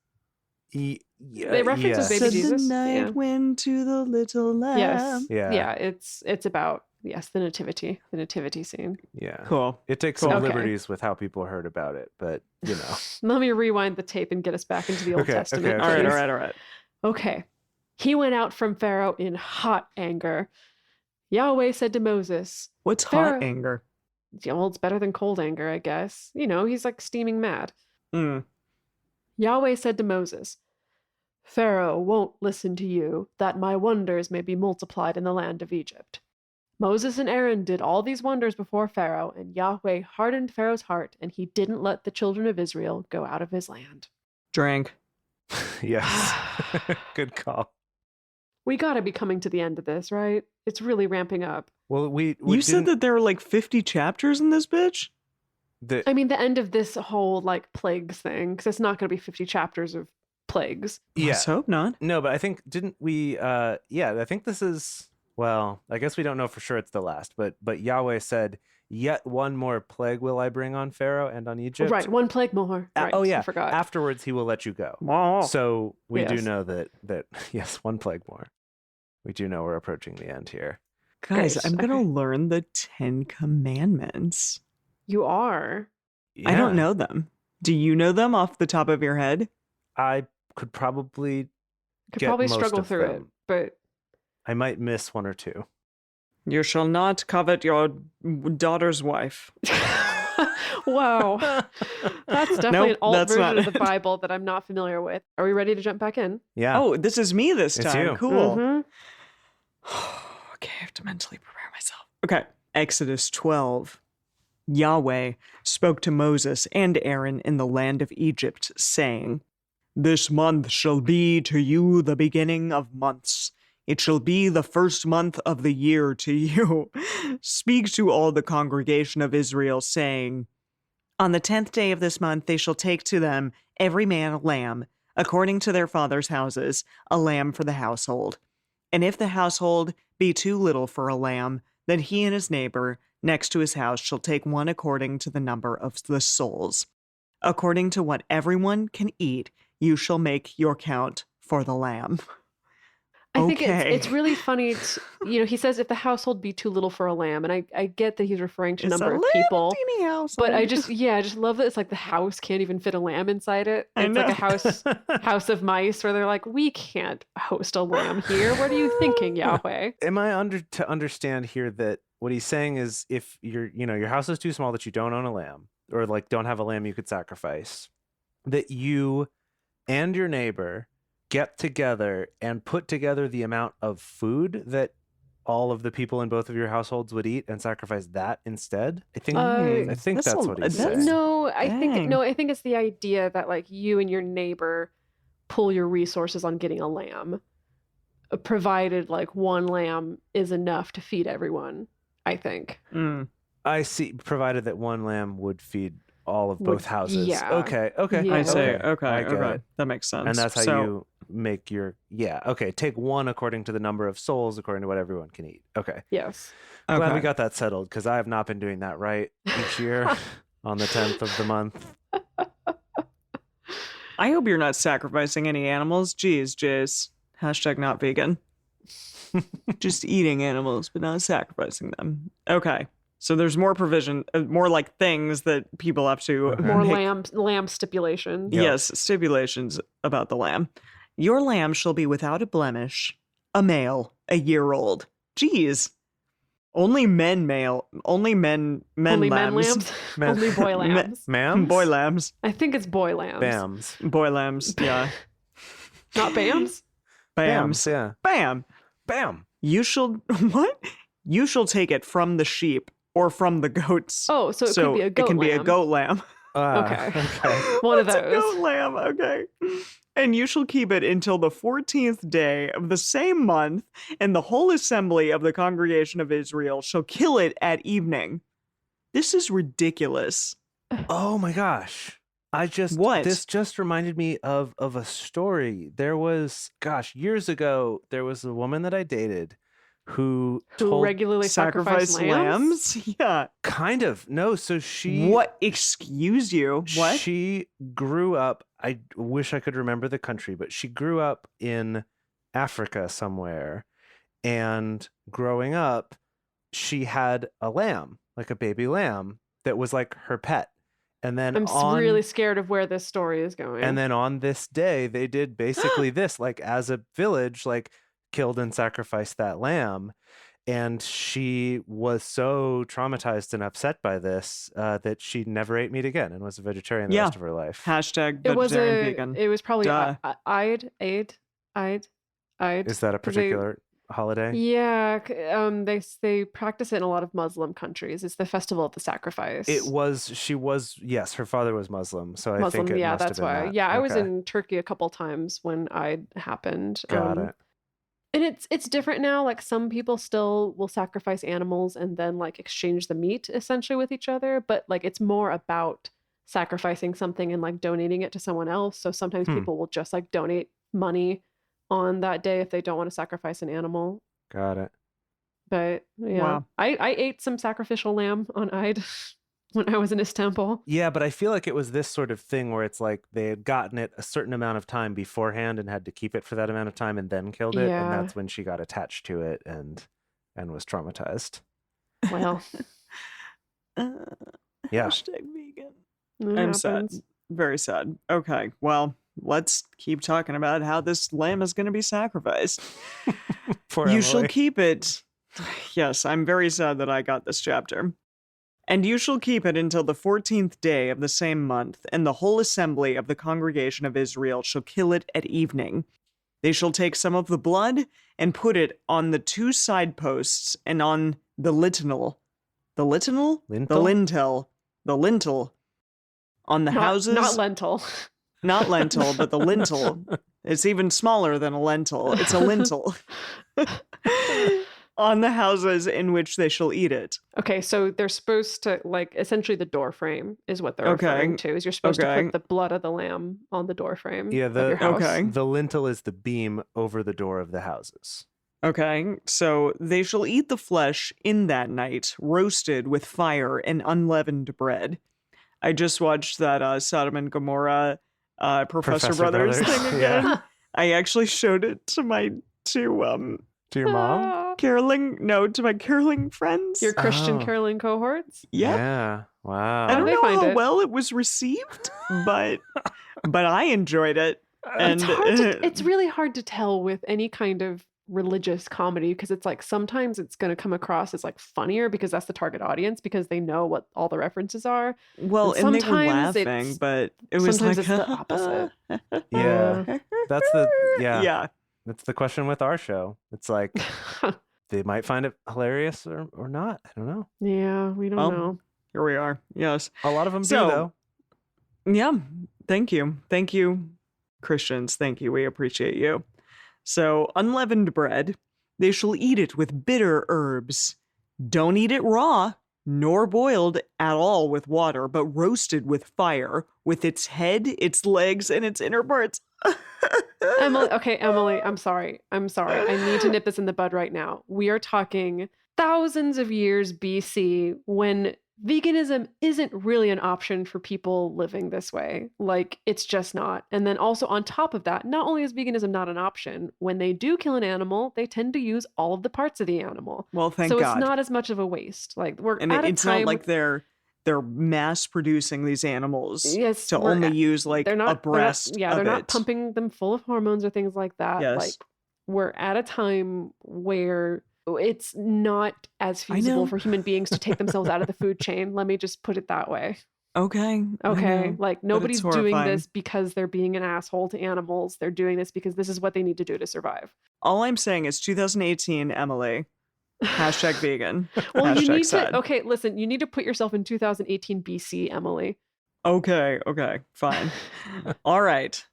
Yeah, They reference yes. Baby Said Jesus? the night Yeah. wind to the little lamb. Yes. Yeah. Yeah, it's about Yes, the nativity scene. Yeah. Cool. It takes Cool. some Okay. liberties with how people heard about it, but you know. Let me rewind the tape and get us back into the Old Okay, Testament. okay. All please. right. Okay. He went out from Pharaoh in hot anger. Yahweh said to Moses, What's Pharaoh- hot anger? yeah, well, it's better than cold anger, I guess. You know, he's like steaming mad. Mm. Yahweh said to Moses, Pharaoh won't listen to you, that my wonders may be multiplied in the land of Egypt. Moses and Aaron did all these wonders before Pharaoh, and Yahweh hardened Pharaoh's heart, and he didn't let the children of Israel go out of his land. Drink. Yes. Good call. We gotta be coming to the end of this, right? It's really ramping up. Well, we You said didn't- that there are like 50 chapters in this bitch? I mean, the end of this whole like plagues thing, because it's not gonna be 50 chapters of plagues. yeah. Let's hope not. No, but I think didn't we I think this is, well, I guess we don't know for sure it's the last, but Yahweh said, "Yet one more plague will I bring on Pharaoh and on Egypt." Right, one plague more. Right, Oh yeah. I forgot. Afterwards he will let you go. Wow. So we do Yes. know that yes, one plague more. We do know we're approaching the end here. Guys, Great. I'm going to Okay. learn the 10 Commandments. You are. I don't Yeah. know them. Do you know them off the top of your head? I could probably Could get probably most struggle of through it, them. but I might miss one or two. You shall not covet your daughter's wife. wow. That's definitely an Nope, alt that's version not of the Bible that I'm not familiar with. Are we ready to jump back in? Yeah. Oh, this is me this It's time. you. Cool. Mhm. Okay, I have to mentally prepare myself. Okay, Exodus 12. Yahweh spoke to Moses and Aaron in the land of Egypt, saying, This month shall be to you the beginning of months. It shall be the first month of the year to you. Speak to all the congregation of Israel, saying, On the 10th day of this month they shall take to them every man a lamb, according to their father's houses, a lamb for the household. And if the household be too little for a lamb, then he and his neighbor next to his house shall take one according to the number of the souls. According to what everyone can eat, you shall make your count for the lamb. I think Okay. it's really funny. He says if the household be too little for a lamb, and I get that he's referring to It's number a of little people. teeny house. But I just love that it's like the house can't even fit a lamb inside it. I It's like know. a house of mice where they're like, we can't host a lamb here. What are you thinking, Yahweh? Am I to understand here that what he's saying is if your house is too small that you don't own a lamb, or like don't have a lamb you could sacrifice, that you and your neighbor get together and put together the amount of food that all of the people in both of your households would eat and sacrifice that instead? I think That's that's a- what he's that's- saying. No, I Dang. think it's the idea that like you and your neighbor pull your resources on getting a lamb, provided like one lamb is enough to feed everyone. I think. Mm. I see, provided that one lamb would feed all of Would- both houses. yeah. Okay. Yeah. I say, Okay. okay, I get okay. it. That makes sense. And that's how So- you make your take one according to the number of souls according to what everyone can eat. Okay. Yes. Glad we Okay. got that settled because I have not been doing that right each year on the 10th of the month. I hope you're not sacrificing any animals. Jeez, Jace. Hashtag not vegan. Just eating animals, but not sacrificing them. Okay. So there's more provision, more like things that people have to More make- lamb stipulations. Yep. Yes, stipulations about the lamb. Your lamb shall be without a blemish, a male, a year old. Jeez. Only men Only men lambs. Men- Only boy lambs. Ma'ams? Boy lambs. I think it's boy lambs. Bams. Boy lambs. Yeah. Not bams. Bams. Yeah. Bam. Bam. You shall what? You shall take it from the sheep or from the goats. Oh, so it could be a goat it can be a lamb. goat lamb. Okay. Okay. One of What's a those. goat lamb. Okay. And you shall keep it until the 14th day of the same month, and the whole assembly of the congregation of Israel shall kill it at evening. This is ridiculous. Oh my gosh. What? This just reminded me of a story. There was, years ago, there was a woman that I dated who Who told regularly sacrifice lambs? Yeah. kind of no. So she What? Excuse you. What? She grew up. I wish I could remember the country, but she grew up in Africa somewhere. And growing up, she had a lamb, like a baby lamb, that was like her pet. And then I'm really scared of where this story is going. And then on this day, they did basically this, like as a village, like killed and sacrificed that lamb. And she was so traumatized and upset by this that she never ate meat again and was a vegetarian the rest of her life. Hashtag vegetarian vegan. It was probably Eid. Is that a particular holiday? Yeah, they practice it in a lot of Muslim countries. It's the festival of the sacrifice. Yes, her father was Muslim, so I Muslim, think it must that's have been why. that. Yeah, I was Okay. in Turkey a couple times when Eid happened. Got it. And it's different now. Like some people still will sacrifice animals and then like exchange the meat essentially with each other, but like it's more about sacrificing something and like donating it to someone else. So sometimes people will just like donate money on that day if they don't want to sacrifice an animal. Got it. But yeah, Wow. I ate some sacrificial lamb on Eid when I was in Istanbul. Yeah, but I feel like it was this sort of thing where it's like they had gotten it a certain amount of time beforehand and had to keep it for that amount of time and then killed it. Yeah. And that's when she got attached to it and was traumatized. Well, Yeah. Hashtag vegan. it I'm sad. happens. Very sad. Okay, well, let's keep talking about how this lamb is going to be sacrificed. Poor You shall Emily. keep it. Yes, I'm very sad that I got this chapter. And you shall keep it until the 14th day of the same month, and the whole assembly of the congregation of Israel shall kill it at evening. They shall take some of the blood and put it on the 2 side posts and on the lintel. The lintel? Lintel? The lintel. The lintel. On the houses. Not lentil. Not lentil, but the lintel. It's even smaller than a lentil. It's a lintel. On the houses in which they shall eat it. Okay, so they're supposed to, like, essentially the door frame is what they're Okay. referring to. Is you're supposed to Okay. put the blood of the lamb on the door frame Yeah, of your house. Okay. The lintel is the beam over the door of the houses. Okay, so they shall eat the flesh in that night, roasted with fire and unleavened bread. I just watched that Sodom and Gomorrah Professor Brothers thing again. Yeah. I actually showed it to my To your mom? to my caroling friends. Your Christian Oh. caroling cohorts? Yeah. Wow. I How don't did they know find how it? well it was received, but I enjoyed it. And It's really hard to tell with any kind of religious comedy because it's like sometimes it's going to come across as like funnier because that's the target audience because they know what all the references are. well, and and they were sometimes laughing, it's- but it was sometimes like it's the opposite. Yeah. That's yeah. That's the question with our show. It's like they might find it hilarious or not. I don't know. Yeah, we don't Well, know. Here we are. Yes. A lot of them So- do though. Yeah. Thank you, Christians. Thank you. We appreciate you. So, unleavened bread, they shall eat it with bitter herbs. Don't eat it raw, nor boiled at all with water, but roasted with fire, with its head, its legs, and its inner parts. Emily, I'm sorry. I need to nip this in the bud right now. We are talking thousands of years BC when veganism isn't really an option for people living this way. Like, it's just not. And then also on top of that, not only is veganism not an option, when they do kill an animal, they tend to use all of the parts of the animal. Well, thank so God. it's not as much of a waste. Like, we're And at a it's time not like they're mass producing these animals Yes, to we're only at- use like a breast they're of not it. pumping them full of hormones or things like that. Yes. Like, we're at a time where it's not as I know. feasible for human beings to take themselves out of the food chain. Let me just put it that way. Okay. I Okay. know, Like, but nobody's it's doing horrifying. this because they're being an asshole to animals. They're doing this because this is what they need to do to survive. All I'm saying is 2018, Emily. Hashtag vegan. Well, you Hashtag need sad. to, okay, listen, you need to put yourself in 2018 BC, Emily. Okay, fine. All right.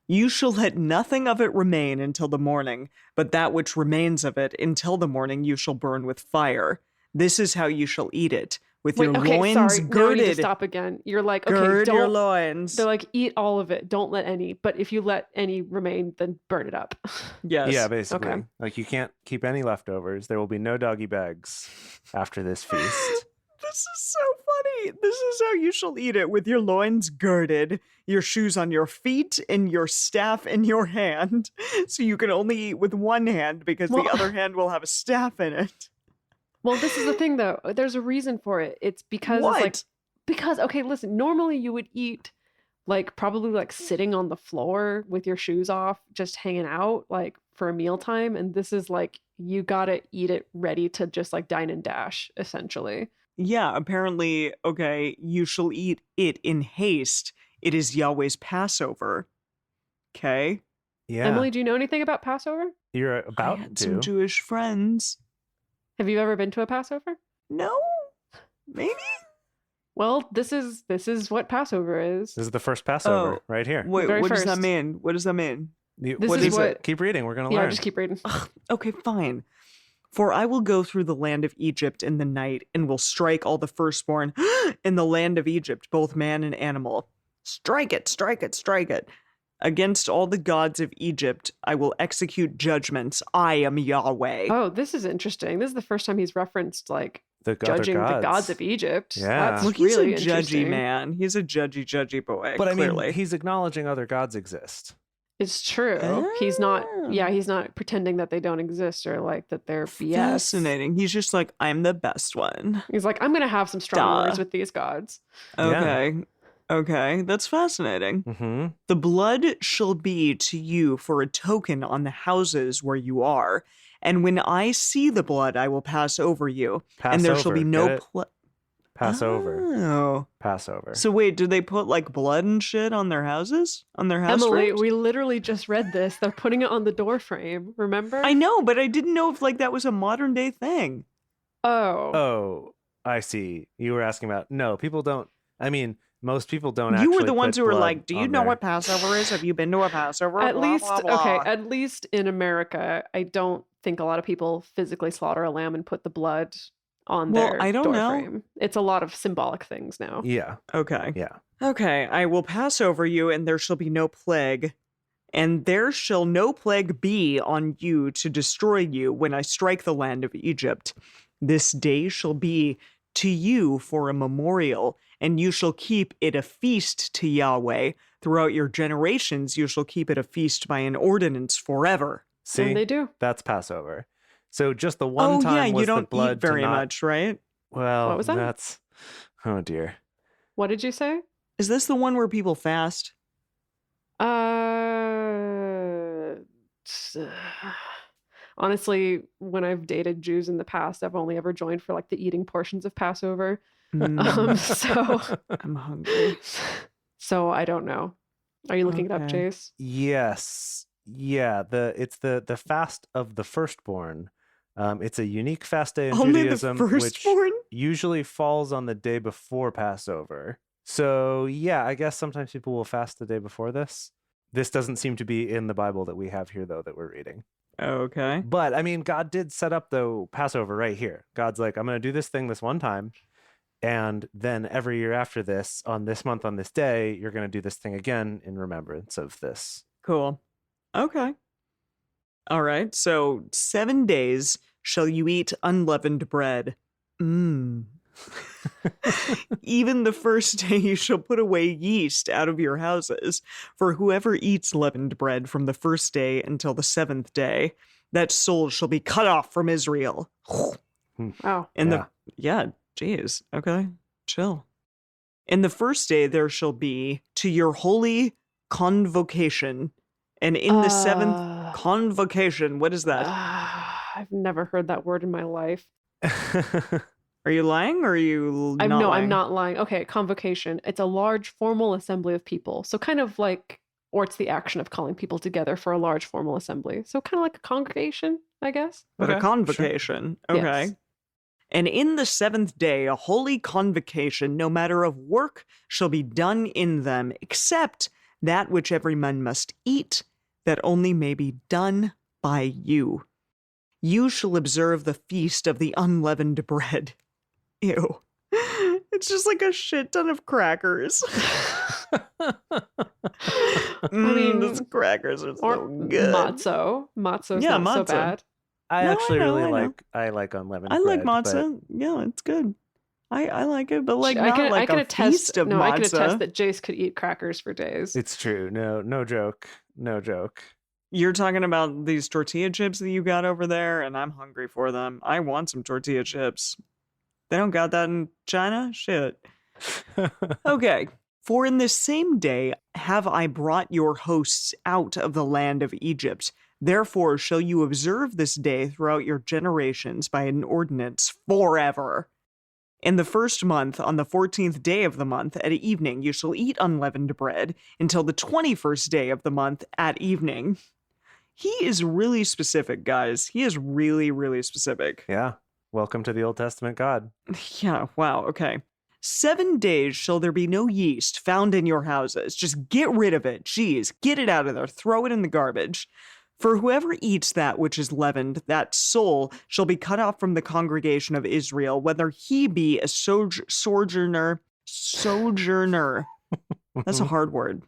You shall let nothing of it remain until the morning, but that which remains of it until the morning you shall burn with fire. This is how you shall eat it, with your loins Now we need to girded. stop again. You're like, okay, Gird your don't. loins. They're like, eat all of it. Don't let any. But if you let any remain, then burn it up. Yes. Yeah, basically. Okay. Like you can't keep any leftovers. There will be no doggy bags after this feast. This is so funny. This is how you shall eat it, with your loins girded, your shoes on your feet, and your staff in your hand. So you can only eat with one hand because Well- the other hand will have a staff in it. Well, this is the thing, though. There's a reason for it. It's because What? it's like, because, okay, listen, normally you would eat like probably like sitting on the floor with your shoes off, just hanging out like for a mealtime. And this is like, you gotta eat it ready to just like dine and dash, essentially. Yeah, apparently, okay, you shall eat it in haste. It is Yahweh's Passover. Okay? Yeah. Emily, do you know anything about Passover? You're I about had to. some Jewish friends. Have you ever been to a Passover? No? Maybe? Well, this is what Passover is. This is the first Passover Oh, right here. Wait, Very what does that first. mean? What does that mean? This what is is what. it? Keep reading. We're going to Yeah, learn. just keep reading. Okay, fine. For I will go through the land of Egypt in the night, and will strike all the firstborn in the land of Egypt, both man and animal. Strike it, strike it, strike it. Against all the gods of Egypt, I will execute judgments. I am Yahweh. Oh, this is interesting. This is the first time he's referenced like The other judging the gods of Egypt. Yeah. That's Well, he's really a judgy interesting. man. He's a judgy boy. But I clearly. mean, he's acknowledging other gods exist. It's true. He's not. Yeah, he's not pretending that they don't exist or like that they're BS. Fascinating. He's just like, I'm the best one. He's like, I'm gonna have some strong Duh. words with these gods. Okay. Okay, that's fascinating. Mm-hmm. The blood shall be to you for a token on the houses where you are. And when I see the blood, I will pass over you. And there shall be no Passover. Oh. Passover. So wait, do they put like blood and shit on their houses? On their house Emily, frames? we literally just read this. They're putting it on the door frame. Remember? I know, but I didn't know if like that was a modern day thing. Oh, I see. You were asking about. No, people don't. I mean, most people don't. You were actually the ones put who were blood like, "Do you on know their- what Passover is? Have you been to a Passover?" At Blah, least, blah, blah. okay, at least in America, I don't think a lot of people physically slaughter a lamb and put the blood on Well, their I don't door know. frame. It's a lot of symbolic things now. Yeah. Okay. Yeah. Okay, I will pass over you, and there shall be no plague. And there shall no plague be on you to destroy you when I strike the land of Egypt. This day shall be to you for a memorial, and you shall keep it a feast to Yahweh. Throughout your generations, you shall keep it a feast by an ordinance forever. See, And they do. that's Passover. So just the one time yeah, was you don't the blood eat very to not, much, right? Well, What was that? That's. Oh dear. What did you say? Is this the one where people fast? Honestly, when I've dated Jews in the past, I've only ever joined for like the eating portions of Passover. So I'm hungry. So I don't know. Are you looking it up, Okay. Jace? Yes. Yeah. It's the fast of the firstborn. It's a unique fast day in Only Judaism, the firstborn? which usually falls on the day before Passover. So yeah, I guess sometimes people will fast the day before this. This doesn't seem to be in the Bible that we have here, though, that we're reading. Okay. But I mean, God did set up though Passover right here. God's like, I'm going to do this thing this one time. And then every year after this, on this month, on this day, you're going to do this thing again in remembrance of this. Cool. Okay. All right. So 7 days shall you eat unleavened bread. Even the first day you shall put away yeast out of your houses. For whoever eats leavened bread from the first day until the 7th day, that soul shall be cut off from Israel. Wow. And geez. Okay. Chill. In the first day there shall be to your holy convocation. And in the 7th convocation, what is that? I've never heard that word in my life. Are you lying or are you not No, lying? I'm not lying. Okay, convocation. It's a large formal assembly of people. So kind of like, or it's the action of calling people together for a large formal assembly. So kind of like a congregation, I guess. But Okay, a convocation. Sure. Okay. Yes. And in the 7th day, a holy convocation, no matter of work, shall be done in them, except that which every man must eat, that only may be done by you. You shall observe the feast of the unleavened bread. Ew. It's just like a shit ton of crackers. I mean, those crackers are or so good. matzo. Matzo's Yeah, not so matzo. bad. I No, I actually know, really I know. like unleavened I like bread, but matzo. Yeah, it's good. I like it, but like I not can, like I can a attest. feast of No, matzah. I can attest that Jace could eat crackers for days. it's true. No joke. No joke. You're talking about these tortilla chips that you got over there, and I'm hungry for them. I want some tortilla chips. They don't got that in China? Shit. Okay. For in this same day have I brought your hosts out of the land of Egypt. Therefore shall you observe this day throughout your generations by an ordinance forever. In the first month, on the 14th day of the month, at evening, you shall eat unleavened bread until the 21st day of the month at evening. He is really specific, guys. He is really, really specific. Yeah. Welcome to the Old Testament God. Yeah, wow, okay. 7 days shall there be no yeast found in your houses. Just get rid of it. Jeez, get it out of there. Throw it in the garbage. For whoever eats that which is leavened, that soul shall be cut off from the congregation of Israel, whether he be a sojourner. That's a hard word.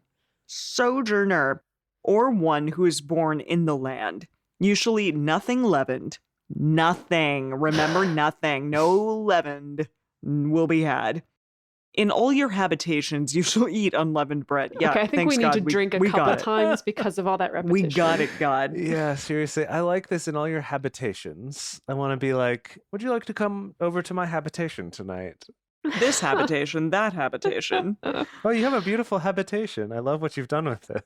Sojourner, or one who is born in the land. You shall eat nothing leavened. Nothing. Remember, nothing. No leavened will be had. In all your habitations, you shall eat unleavened bread. Yeah, okay, I think we need to drink a couple times because of all that repetition. We got it, God. Yeah, seriously. I like this in all your habitations. I want to be like, would you like to come over to my habitation tonight? This habitation, that habitation. Oh, you have a beautiful habitation. I love what you've done with it.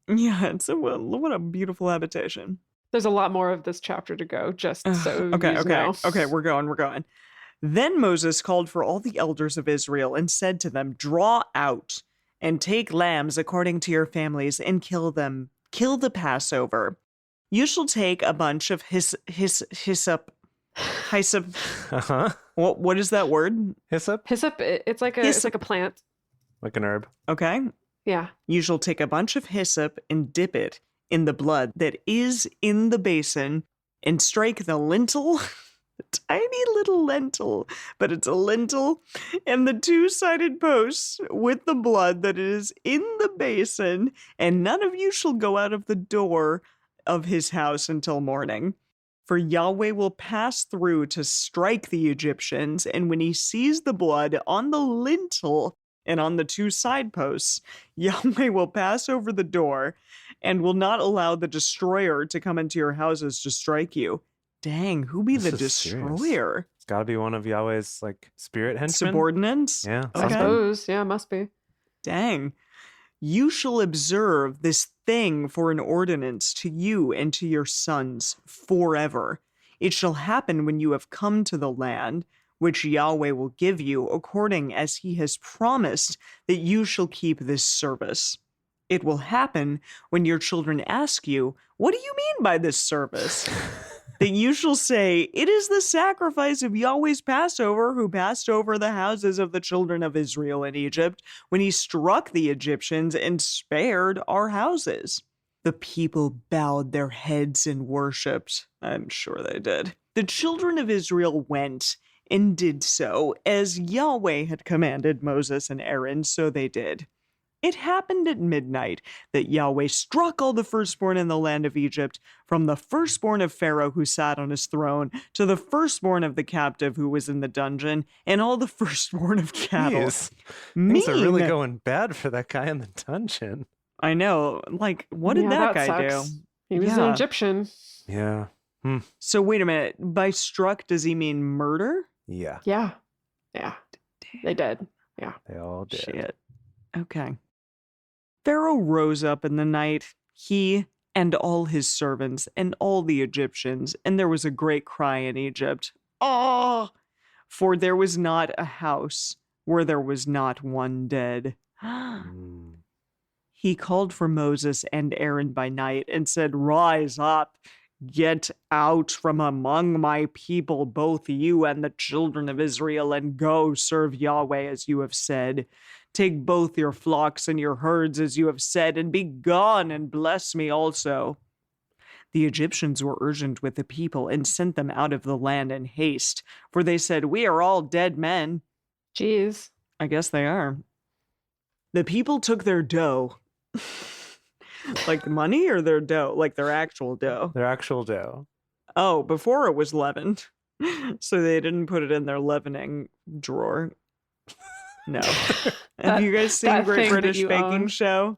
Yeah, what a beautiful habitation. There's a lot more of this chapter to go, just so okay, know. Okay, we're going. Then Moses called for all the elders of Israel and said to them, draw out and take lambs according to your families and kill them. Kill the Passover. You shall take a bunch of hyssop. Uh-huh. What is that word? Hyssop? Hyssop, it's like a plant. Like an herb. Okay. Yeah. You shall take a bunch of hyssop and dip it in the blood that is in the basin and strike the lintel, a tiny little lintel, but it's a lintel, and the two-sided posts with the blood that is in the basin, and none of you shall go out of the door of his house until morning. For Yahweh will pass through to strike the Egyptians, and when he sees the blood on the lintel and on the two side posts, Yahweh will pass over the door and will not allow the destroyer to come into your houses to strike you. Dang, who be the destroyer? Serious. It's got to be one of Yahweh's spirit henchmen. Subordinates? Yeah. I suppose. Yeah, must be. Dang. You shall observe this thing for an ordinance to you and to your sons forever. It shall happen when you have come to the land which Yahweh will give you, according as he has promised, that you shall keep this service. It will happen when your children ask you, what do you mean by this service? That you shall say, it is the sacrifice of Yahweh's Passover, who passed over the houses of the children of Israel in Egypt, when he struck the Egyptians and spared our houses. The people bowed their heads and worshipped. I'm sure they did. The children of Israel went and did so, as Yahweh had commanded Moses and Aaron, so they did. It happened at midnight that Yahweh struck all the firstborn in the land of Egypt, from the firstborn of Pharaoh who sat on his throne, to the firstborn of the captive who was in the dungeon, and all the firstborn of cattle. Jeez. Things are really going bad for that guy in the dungeon. I know. What did that guy do? He was an Egyptian. Yeah. So wait a minute. By struck, does he mean murder? Yeah. Yeah. They did. Yeah. They all did. Shit. Okay. Pharaoh rose up in the night, he and all his servants and all the Egyptians, and there was a great cry in Egypt. Oh! For there was not a house where there was not one dead. He called for Moses and Aaron by night and said, rise up. Get out from among my people, both you and the children of Israel, and go serve Yahweh as you have said. Take both your flocks and your herds as you have said, and be gone and bless me also. The Egyptians were urgent with the people and sent them out of the land in haste, for they said, we are all dead men. Jeez. I guess they are. The people took their dough. Like money or their dough? Like their actual dough? Their actual dough. Oh, before it was leavened. So they didn't put it in their leavening drawer. No. Have you guys seen Great British Baking Show?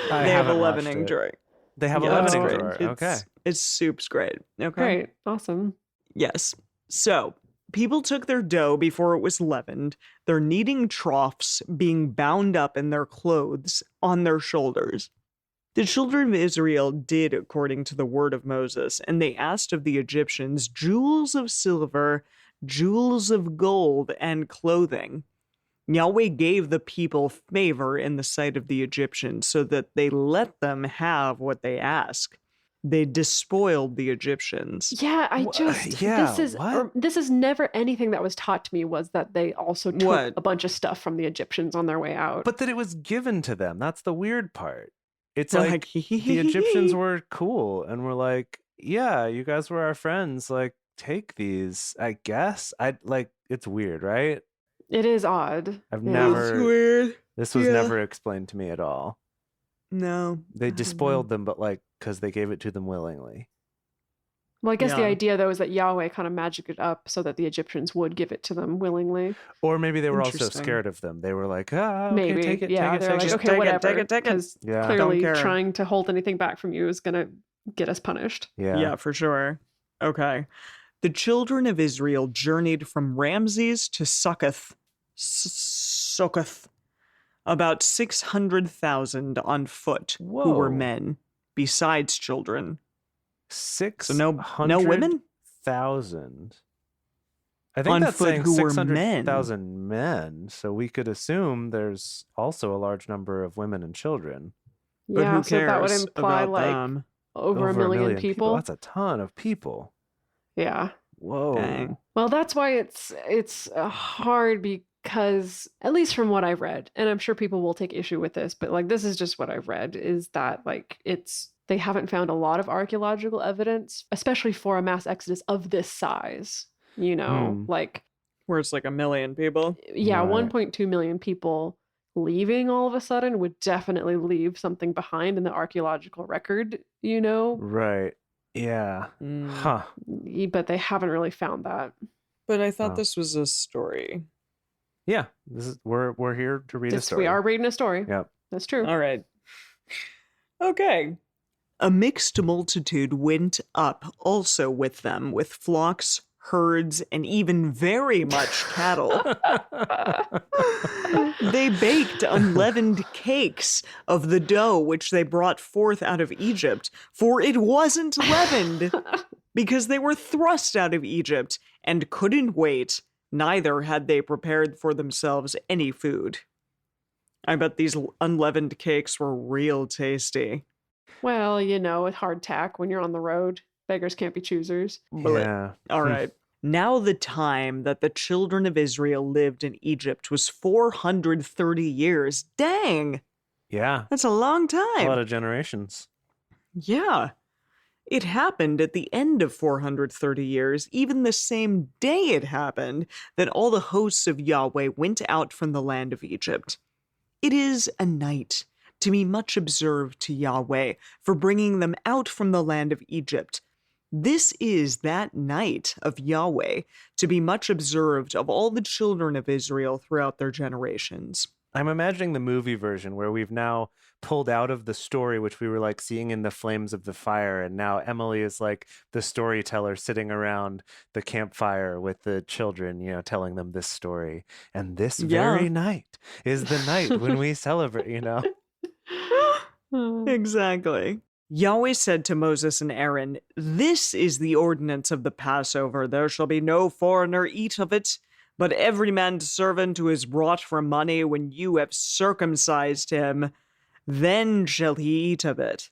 They have a leavening drawer. They have a Yeah, it's leavening great. drawer. Okay. It's soup's great. Okay. Great. Awesome. Yes. So, people took their dough before it was leavened, their kneading troughs being bound up in their clothes on their shoulders. The children of Israel did according to the word of Moses, and they asked of the Egyptians jewels of silver, jewels of gold, and clothing. Yahweh gave the people favor in the sight of the Egyptians so that they let them have what they asked. They despoiled the Egyptians. Yeah, Yeah, this is never anything that was taught to me was that they also took a bunch of stuff from the Egyptians on their way out. But that it was given to them. That's the weird part. It's like the Egyptians were cool and were like, yeah, you guys were our friends. Like, take these, I guess. It's weird, right? It is odd. It's weird. This was never explained to me at all. No. They despoiled them, but because they gave it to them willingly. Well, I guess the idea, though, is that Yahweh kind of magicked it up so that the Egyptians would give it to them willingly. Or maybe they were also scared of them. They were like, okay, maybe. Take it, yeah, take it, they're take like, it. okay, whatever. Take it. Because clearly trying to hold anything back from you is going to get us punished. Yeah, for sure. Okay. The children of Israel journeyed from Ramses to Succoth, about 600,000 on foot who were men, besides children. No women? 1,000. I think on that's foot saying who were 600,000 men. So we could assume there's also a large number of women and children. But yeah, who so that would imply them? over a million people. That's a ton of people. Yeah. Whoa. Dang. Well, that's why it's hard because, at least from what I've read, and I'm sure people will take issue with this, but this is just what I've read, is that they haven't found a lot of archaeological evidence, especially for a mass exodus of this size, where it's 1 million people. Yeah, Right. 1.2 million people leaving all of a sudden would definitely leave something behind in the archaeological record, Right. Yeah. Huh. But they haven't really found that. But I thought this was a story. Yeah. We're here to read a story. We are reading a story. Yep. That's true. All right. Okay. A mixed multitude went up also with them, with flocks, herds, and even very much cattle. They baked unleavened cakes of the dough which they brought forth out of Egypt, for it wasn't leavened, because they were thrust out of Egypt and couldn't wait, neither had they prepared for themselves any food. I bet these unleavened cakes were real tasty. Well, with hardtack when you're on the road, beggars can't be choosers. Yeah. All right. Now the time that the children of Israel lived in Egypt was 430 years. Dang! Yeah. That's a long time. A lot of generations. Yeah. It happened at the end of 430 years, even the same day it happened, that all the hosts of Yahweh went out from the land of Egypt. It is a night to be much observed to Yahweh for bringing them out from the land of Egypt. This is that night of Yahweh to be much observed of all the children of Israel throughout their generations. I'm imagining the movie version where we've now pulled out of the story, which we were seeing in the flames of the fire. And now Emily is the storyteller sitting around the campfire with the children, telling them this story. And this very night is the night when we celebrate, Exactly. Yahweh said to Moses and Aaron, "This is the ordinance of the Passover. There shall be no foreigner eat of it, but every man's servant who is brought for money when you have circumcised him, then shall he eat of it."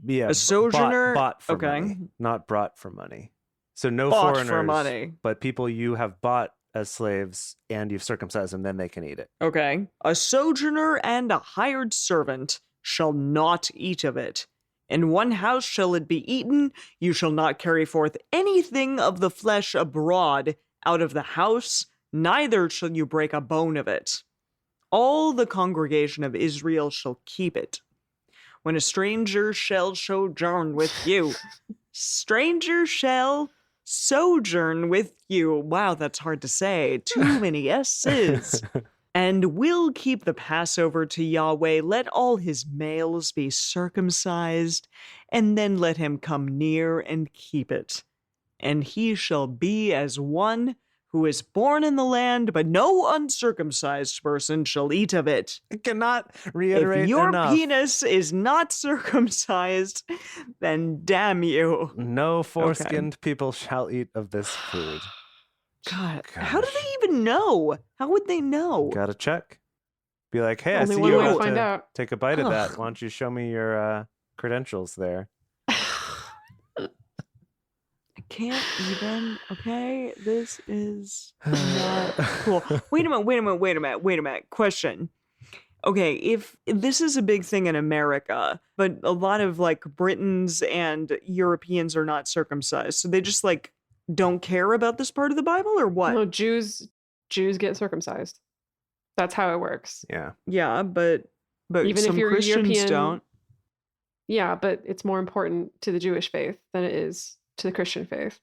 Yeah, a sojourner bought for money, not brought for money. So no foreigners for money, but people you have bought as slaves and you've circumcised them, then they can eat it. Okay. A sojourner and a hired servant shall not eat of it. In one house shall it be eaten. You shall not carry forth anything of the flesh abroad out of the house, neither shall you break a bone of it. All the congregation of Israel shall keep it. When a stranger shall sojourn with you, stranger shall sojourn with you. Wow, that's hard to say. Too many S's. and will keep the Passover to Yahweh. Let all his males be circumcised, and then let him come near and keep it. And he shall be as one who is born in the land, but no uncircumcised person shall eat of it. I cannot reiterate If your enough. penis is not circumcised, then damn you. No foreskinned people shall eat of this food. God, how do they even know? How would they know? Gotta check. Be like, hey, Only I see one you way to about find to out. take a bite of that. Ugh. Why don't you show me your credentials there? I can't even. Okay, this is not cool. Wait a minute. Question. Okay, if this is a big thing in America, but a lot of like Britons and Europeans are not circumcised, so they just like don't care about this part of the Bible, or what? No, Jews get circumcised. That's how it works. Yeah. Yeah, but Even if some you're Christians European, don't. Yeah, but it's more important to the Jewish faith than it is to the Christian faith.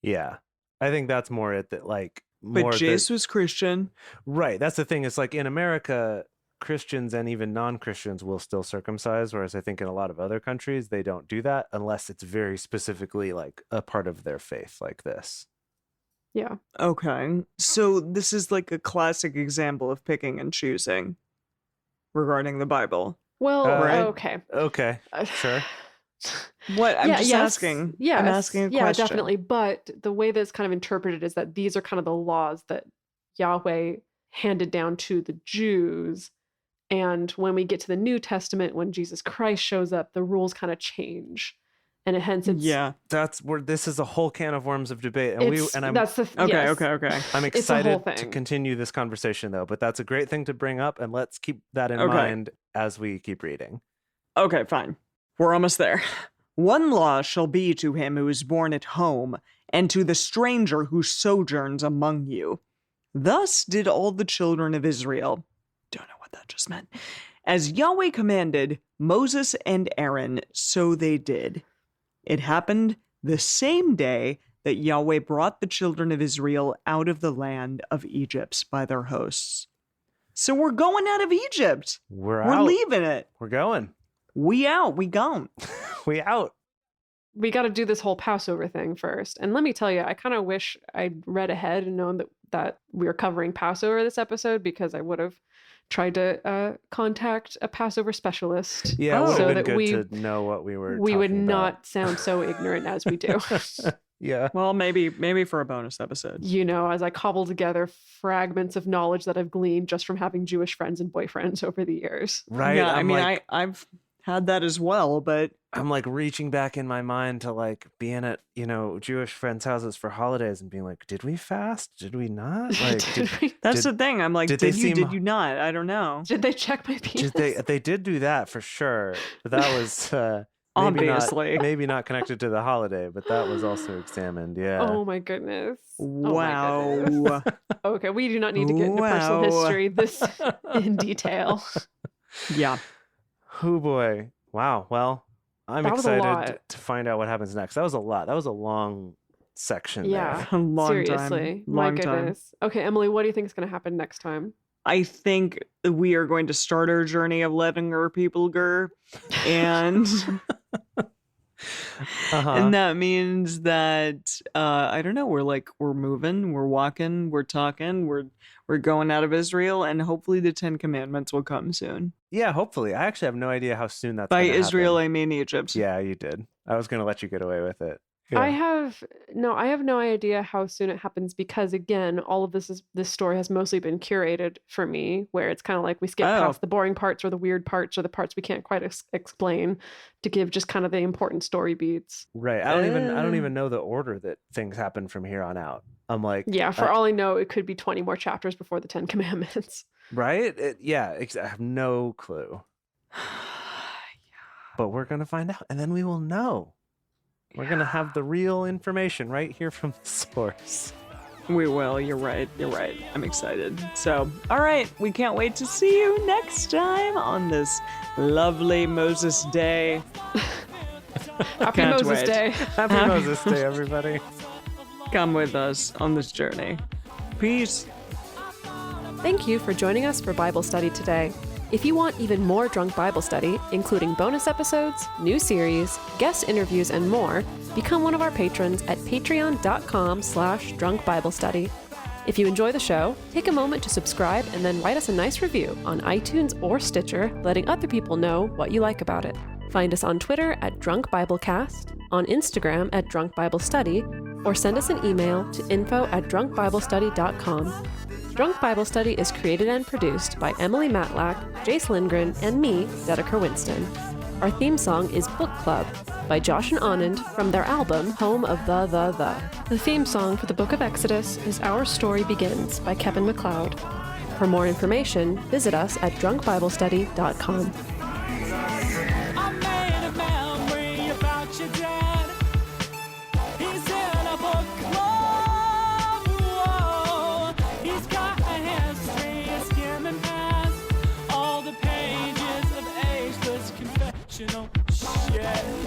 Yeah. I think that's more it that like But more Jace was Christian. right. That's the thing. It's like in America, Christians and even non-Christians will still circumcise, whereas I think in a lot of other countries they don't do that unless it's very specifically like a part of their faith like this. Yeah. Okay. So this is like a classic example of picking and choosing regarding the Bible. Well, Right. okay. Okay. Sure. What? I'm just yes, asking. Yes, I'm asking a yeah, question. definitely. But the way that it's kind of interpreted is that these are kind of the laws that Yahweh handed down to the Jews. And when we get to the New Testament, when Jesus Christ shows up, the rules kind of change. And hence it's That's where this is a whole can of worms of debate. And that's the Okay. I'm It's a whole excited to thing. continue this conversation though, but that's a great thing to bring up, and let's keep that in mind as we keep reading. Okay, fine. We're almost there. One law shall be to him who is born at home, and to the stranger who sojourns among you. Thus did all the children of Israel. Don't know what that just meant. As Yahweh commanded Moses and Aaron, so they did. It happened the same day that Yahweh brought the children of Israel out of the land of Egypt by their hosts. So we're going out of Egypt. We're We're out. leaving it. We're going. We out. We gone. We out. We got to do this whole Passover thing first. And let me tell you, I kind of wish I'd read ahead and known that we were covering Passover this episode, because I would have tried to contact a Passover specialist. Yeah, it would so have that been good to know what we were would talking not sound so ignorant as we do. about. Yeah. Well, maybe for a bonus episode. You know, as I cobble together fragments of knowledge that I've gleaned just from having Jewish friends and boyfriends over the years. Right. Yeah, I'm like, I've had that as well, but I'm like reaching back in my mind to like being at, Jewish friends' houses for holidays and being like, did we fast? Did we not? Like, that's the thing. I'm like, did did they you? seem- Did you not? I don't know. Did they check my penis? they did do that for sure. But that was Obviously. maybe not connected to the holiday, but that was also examined. Yeah. Oh my goodness. Wow. Oh my goodness. Okay, we do not need to get into personal Wow. history this in detail. Yeah. Oh boy. Wow. Well, I'm That was a excited lot. to find out what happens next. That was a lot. That was a long section Yeah. there. A long Seriously. time. My Long time. goodness. Okay, Emily, what do you think is going to happen next time? I think we are going to start our journey of letting our people go, and and that means that I don't know. We're moving, we're walking, we're talking, we're going out of Israel, and hopefully the 10 Commandments will come soon. Yeah, hopefully. I actually have no idea how soon that's By gonna Israel, happen. I mean Egypt. Yeah, you did. I was going to let you get away with it. Yeah. I have no idea how soon it happens, because again, all of this story has mostly been curated for me, where it's kind of like we skip past the boring parts or the weird parts or the parts we can't quite explain to give just kind of the important story beats. Right. I don't even know the order that things happen from here on out. I'm like, Yeah, for all I know, it could be 20 more chapters before the 10 Commandments. right? I have no clue. But we're going to find out, and then we will know. We're going to have the real information right here from the source. We will. You're right. I'm excited. So, all right. We can't wait to see you next time on this lovely Moses Day. Happy Can't Moses wait. Day. Happy Moses Day, everybody. Come with us on this journey. Peace. Thank you for joining us for Bible study today. If you want even more Drunk Bible Study, including bonus episodes, new series, guest interviews, and more, become one of our patrons at patreon.com/drunkbiblestudy. If you enjoy the show, take a moment to subscribe and then write us a nice review on iTunes or Stitcher, letting other people know what you like about it. Find us on Twitter at Drunk Biblecast, on Instagram at Drunk Bible Study, or send us an email to info@drunkbiblestudy.com. Drunk Bible Study is created and produced by Emily Matlack, Jace Lindgren, and me, Dedeker Winston. Our theme song is Book Club by Josh and Anand from their album Home of the. The theme song for the Book of Exodus is Our Story Begins by Kevin MacLeod. For more information, visit us at drunkbiblestudy.com. Shit.